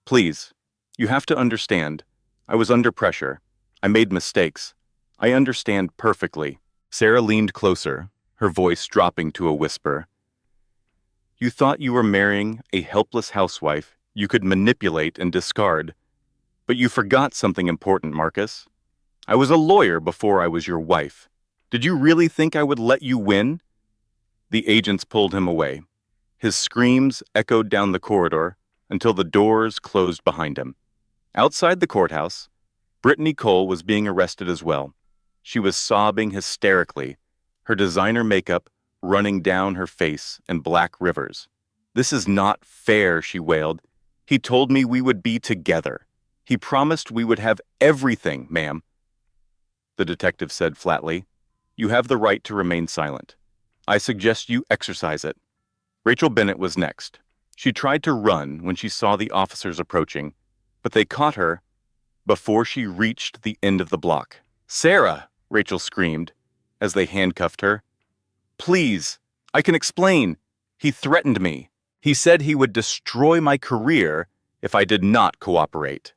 Please, you have to understand. I was under pressure. I made mistakes. I understand perfectly. Sarah leaned closer, her voice dropping to a whisper. You thought you were marrying a helpless housewife you could manipulate and discard. But you forgot something important, Marcus. I was a lawyer before I was your wife. Did you really think I would let you win? The agents pulled him away. His screams echoed down the corridor until the doors closed behind him. Outside the courthouse, Brittany Cole was being arrested as well. She was sobbing hysterically, her designer makeup running down her face in black rivers. This is not fair, she wailed. He told me we would be together. He promised we would have everything, ma'am. The detective said flatly, You have the right to remain silent. I suggest you exercise it. Rachel Bennett was next. She tried to run when she saw the officers approaching, but they caught her before she reached the end of the block. Sarah, Rachel screamed as they handcuffed her. Please, I can explain. He threatened me. He said he would destroy my career if I did not cooperate.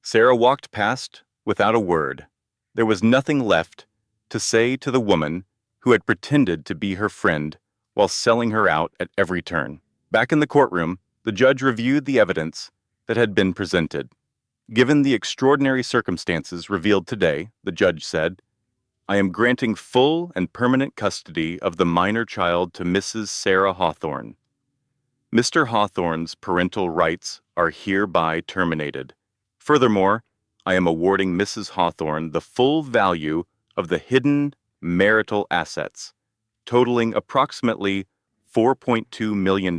Sarah walked past without a word. There was nothing left to say to the woman who had pretended to be her friend while selling her out at every turn. Back in the courtroom, the judge reviewed the evidence that had been presented. Given the extraordinary circumstances revealed today, the judge said, I am granting full and permanent custody of the minor child to Mrs. Sarah Hawthorne. Mr. Hawthorne's parental rights are hereby terminated. Furthermore, I am awarding Mrs. Hawthorne the full value of the hidden marital assets, totaling approximately $4.2 million,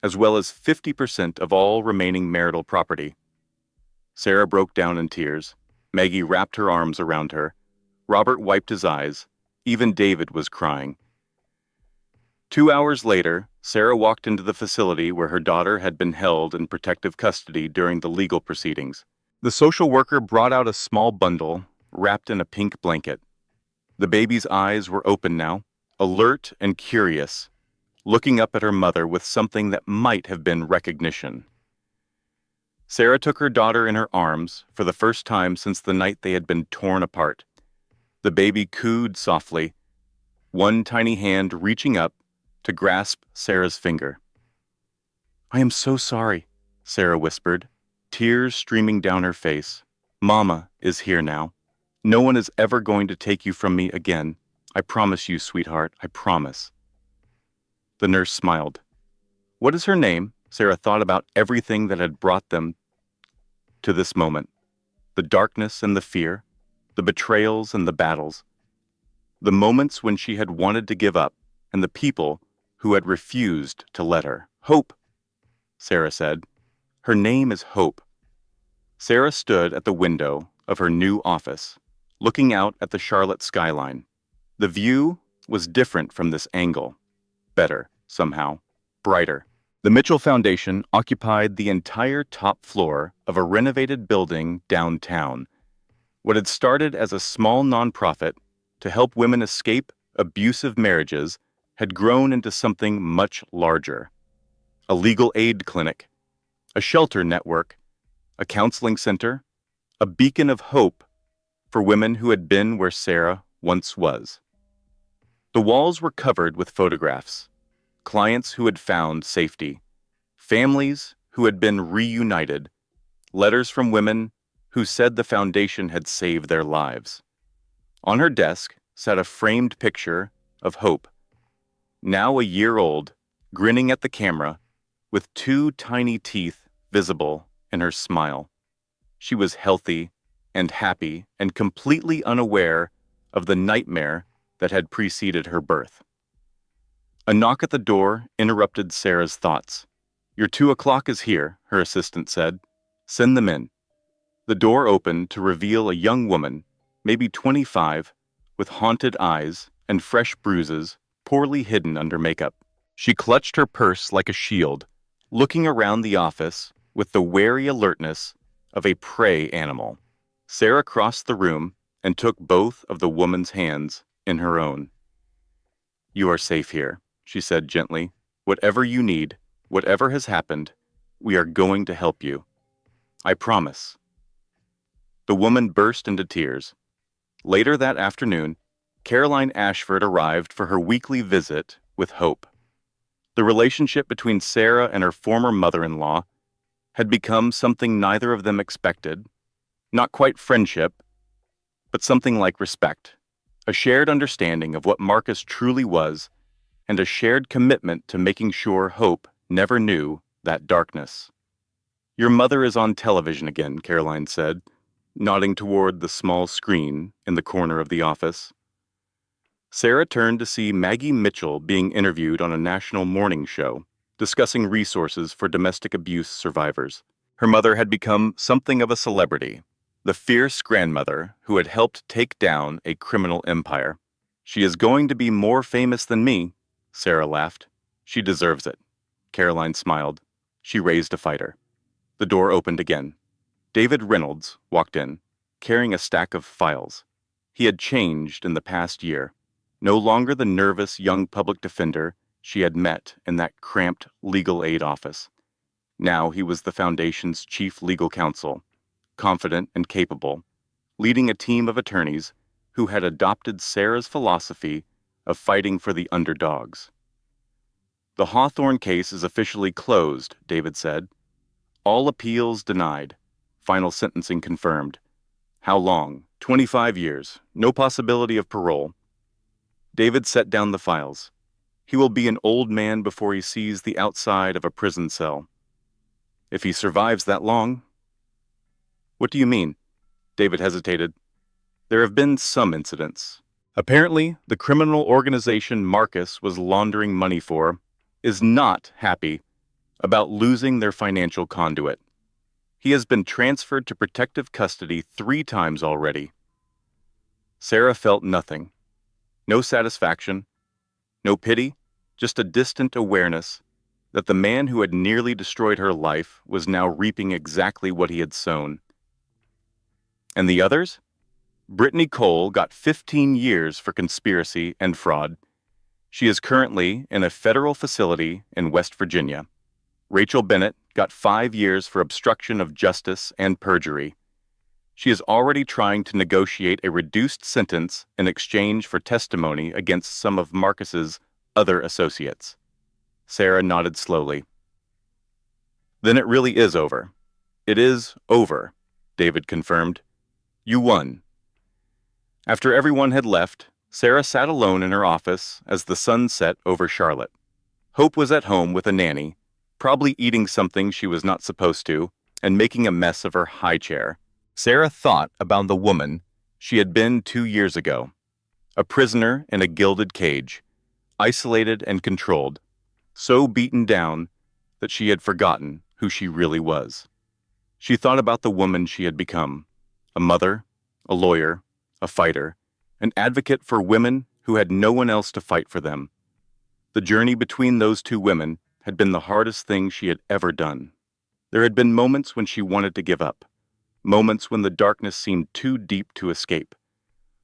as well as 50% of all remaining marital property. Sarah broke down in tears. Maggie wrapped her arms around her. Robert wiped his eyes. Even David was crying. 2 hours later, Sarah walked into the facility where her daughter had been held in protective custody during the legal proceedings. The social worker brought out a small bundle wrapped in a pink blanket. The baby's eyes were open now, alert and curious, looking up at her mother with something that might have been recognition. Sarah took her daughter in her arms for the first time since the night they had been torn apart. The baby cooed softly, one tiny hand reaching up to grasp Sarah's finger. I am so sorry, Sarah whispered, tears streaming down her face. Mama is here now. No one is ever going to take you from me again. I promise you, sweetheart, I promise. The nurse smiled. What is her name? Sarah thought about everything that had brought them to this moment. The darkness and the fear, the betrayals and the battles, the moments when she had wanted to give up, and the people who had refused to let her. Hope, Sarah said. Her name is Hope. Sarah stood at the window of her new office, looking out at the Charlotte skyline. The view was different from this angle. Better, somehow. Brighter. The Mitchell Foundation occupied the entire top floor of a renovated building downtown. What had started as a small nonprofit to help women escape abusive marriages had grown into something much larger. A legal aid clinic, a shelter network, a counseling center, a beacon of hope for women who had been where Sarah once was. The walls were covered with photographs, clients who had found safety, families who had been reunited, letters from women who said the foundation had saved their lives. On her desk sat a framed picture of Hope, now a year old, grinning at the camera, with 2 tiny teeth visible in her smile. She was healthy and happy and completely unaware of the nightmare that had preceded her birth. A knock at the door interrupted Sarah's thoughts. Your 2 o'clock is here, her assistant said. Send them in. The door opened to reveal a young woman, maybe 25, with haunted eyes and fresh bruises poorly hidden under makeup. She clutched her purse like a shield, looking around the office with the wary alertness of a prey animal. Sarah crossed the room and took both of the woman's hands in her own. "You are safe here," she said gently. "Whatever you need, whatever has happened, we are going to help you. I promise." The woman burst into tears. Later that afternoon, Caroline Ashford arrived for her weekly visit with Hope. The relationship between Sarah and her former mother-in-law had become something neither of them expected, not quite friendship, but something like respect, a shared understanding of what Marcus truly was, and a shared commitment to making sure Hope never knew that darkness. "Your mother is on television again," Caroline said, nodding toward the small screen in the corner of the office. Sarah turned to see Maggie Mitchell being interviewed on a national morning show, discussing resources for domestic abuse survivors. Her mother had become something of a celebrity, the fierce grandmother who had helped take down a criminal empire. "She is going to be more famous than me," Sarah laughed. "She deserves it." Caroline smiled. She raised a fighter. The door opened again. David Reynolds walked in, carrying a stack of files. He had changed in the past year. No longer the nervous young public defender she had met in that cramped legal aid office. Now he was the Foundation's chief legal counsel, confident and capable, leading a team of attorneys who had adopted Sarah's philosophy of fighting for the underdogs. "The Hawthorne case is officially closed," David said. "All appeals denied. Final sentencing confirmed. How long? 25 years. No possibility of parole." David set down the files. He will be an old man before he sees the outside of a prison cell. If he survives that long. "What do you mean?" David hesitated. "There have been some incidents. Apparently, the criminal organization Marcus was laundering money for is not happy about losing their financial conduit. He has been transferred to protective custody 3 times already." Sarah felt nothing. No satisfaction, no pity, just a distant awareness that the man who had nearly destroyed her life was now reaping exactly what he had sown. And the others? Brittany Cole got 15 years for conspiracy and fraud. She is currently in a federal facility in West Virginia. Rachel Bennett got 5 years for obstruction of justice and perjury. She is already trying to negotiate a reduced sentence in exchange for testimony against some of Marcus's other associates. Sarah nodded slowly. "Then it really is over." "It is over," David confirmed. "You won." After everyone had left, Sarah sat alone in her office as the sun set over Charlotte. Hope was at home with a nanny, probably eating something she was not supposed to, and making a mess of her high chair. Sarah thought about the woman she had been 2 years ago, a prisoner in a gilded cage, isolated and controlled, so beaten down that she had forgotten who she really was. She thought about the woman she had become, a mother, a lawyer, a fighter, an advocate for women who had no one else to fight for them. The journey between those 2 women had been the hardest thing she had ever done. There had been moments when she wanted to give up, moments when the darkness seemed too deep to escape,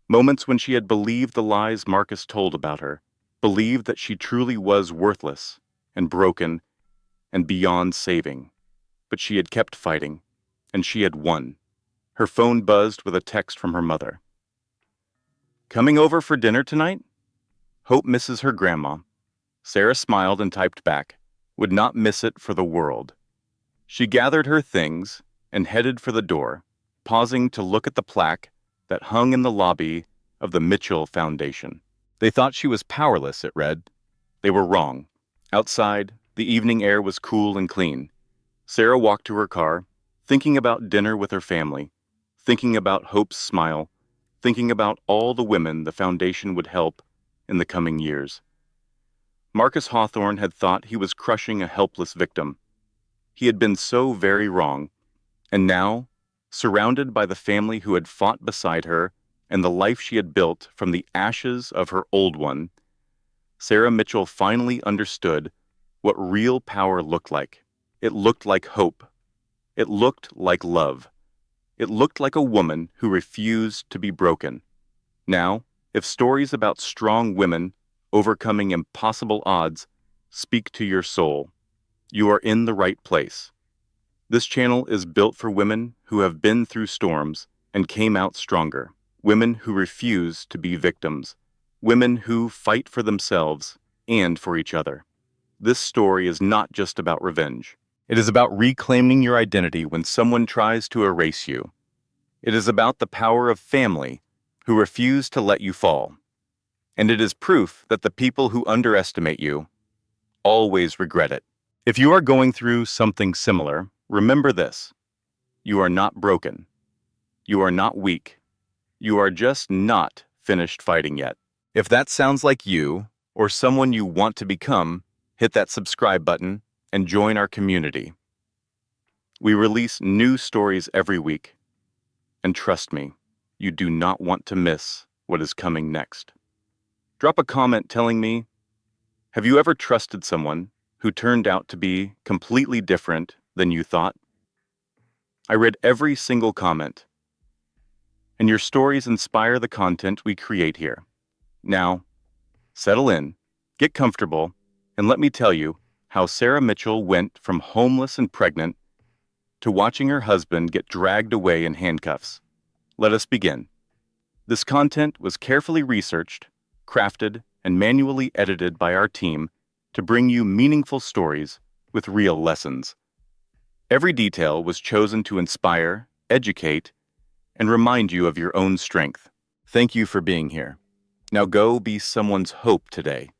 moments when she had believed the lies Marcus told about her, believed that she truly was worthless and broken and beyond saving. But she had kept fighting, and she had won. Her phone buzzed with a text from her mother. "Coming over for dinner tonight? Hope misses her grandma." Sarah smiled and typed back, "Would not miss it for the world." She gathered her things and headed for the door, pausing to look at the plaque that hung in the lobby of the Mitchell Foundation. "They thought she was powerless," it read. They were wrong. Outside, the evening air was cool and clean. Sarah walked to her car, thinking about dinner with her family, thinking about Hope's smile, thinking about all the women the Foundation would help in the coming years. Marcus Hawthorne had thought he was crushing a helpless victim. He had been so very wrong, and now, surrounded by the family who had fought beside her and the life she had built from the ashes of her old one, Sarah Mitchell finally understood what real power looked like. It looked like hope. It looked like love. It looked like a woman who refused to be broken. Now, if stories about strong women overcoming impossible odds speak to your soul, you are in the right place. This channel is built for women who have been through storms and came out stronger. Women who refuse to be victims. Women who fight for themselves and for each other. This story is not just about revenge. It is about reclaiming your identity when someone tries to erase you. It is about the power of family who refuse to let you fall. And it is proof that the people who underestimate you always regret it. If you are going through something similar, remember this. You are not broken. You are not weak. You are just not finished fighting yet. If that sounds like you or someone you want to become, hit that subscribe button and join our community. We release new stories every week. And trust me, you do not want to miss what is coming next. Drop a comment telling me, have you ever trusted someone who turned out to be completely different than you thought? I read every single comment, and your stories inspire the content we create here. Now, settle in, get comfortable, and let me tell you how Sarah Mitchell went from homeless and pregnant to watching her husband get dragged away in handcuffs. Let us begin. This content was carefully researched, crafted, and manually edited by our team to bring you meaningful stories with real lessons. Every detail was chosen to inspire, educate, and remind you of your own strength. Thank you for being here. Now go be someone's hope today.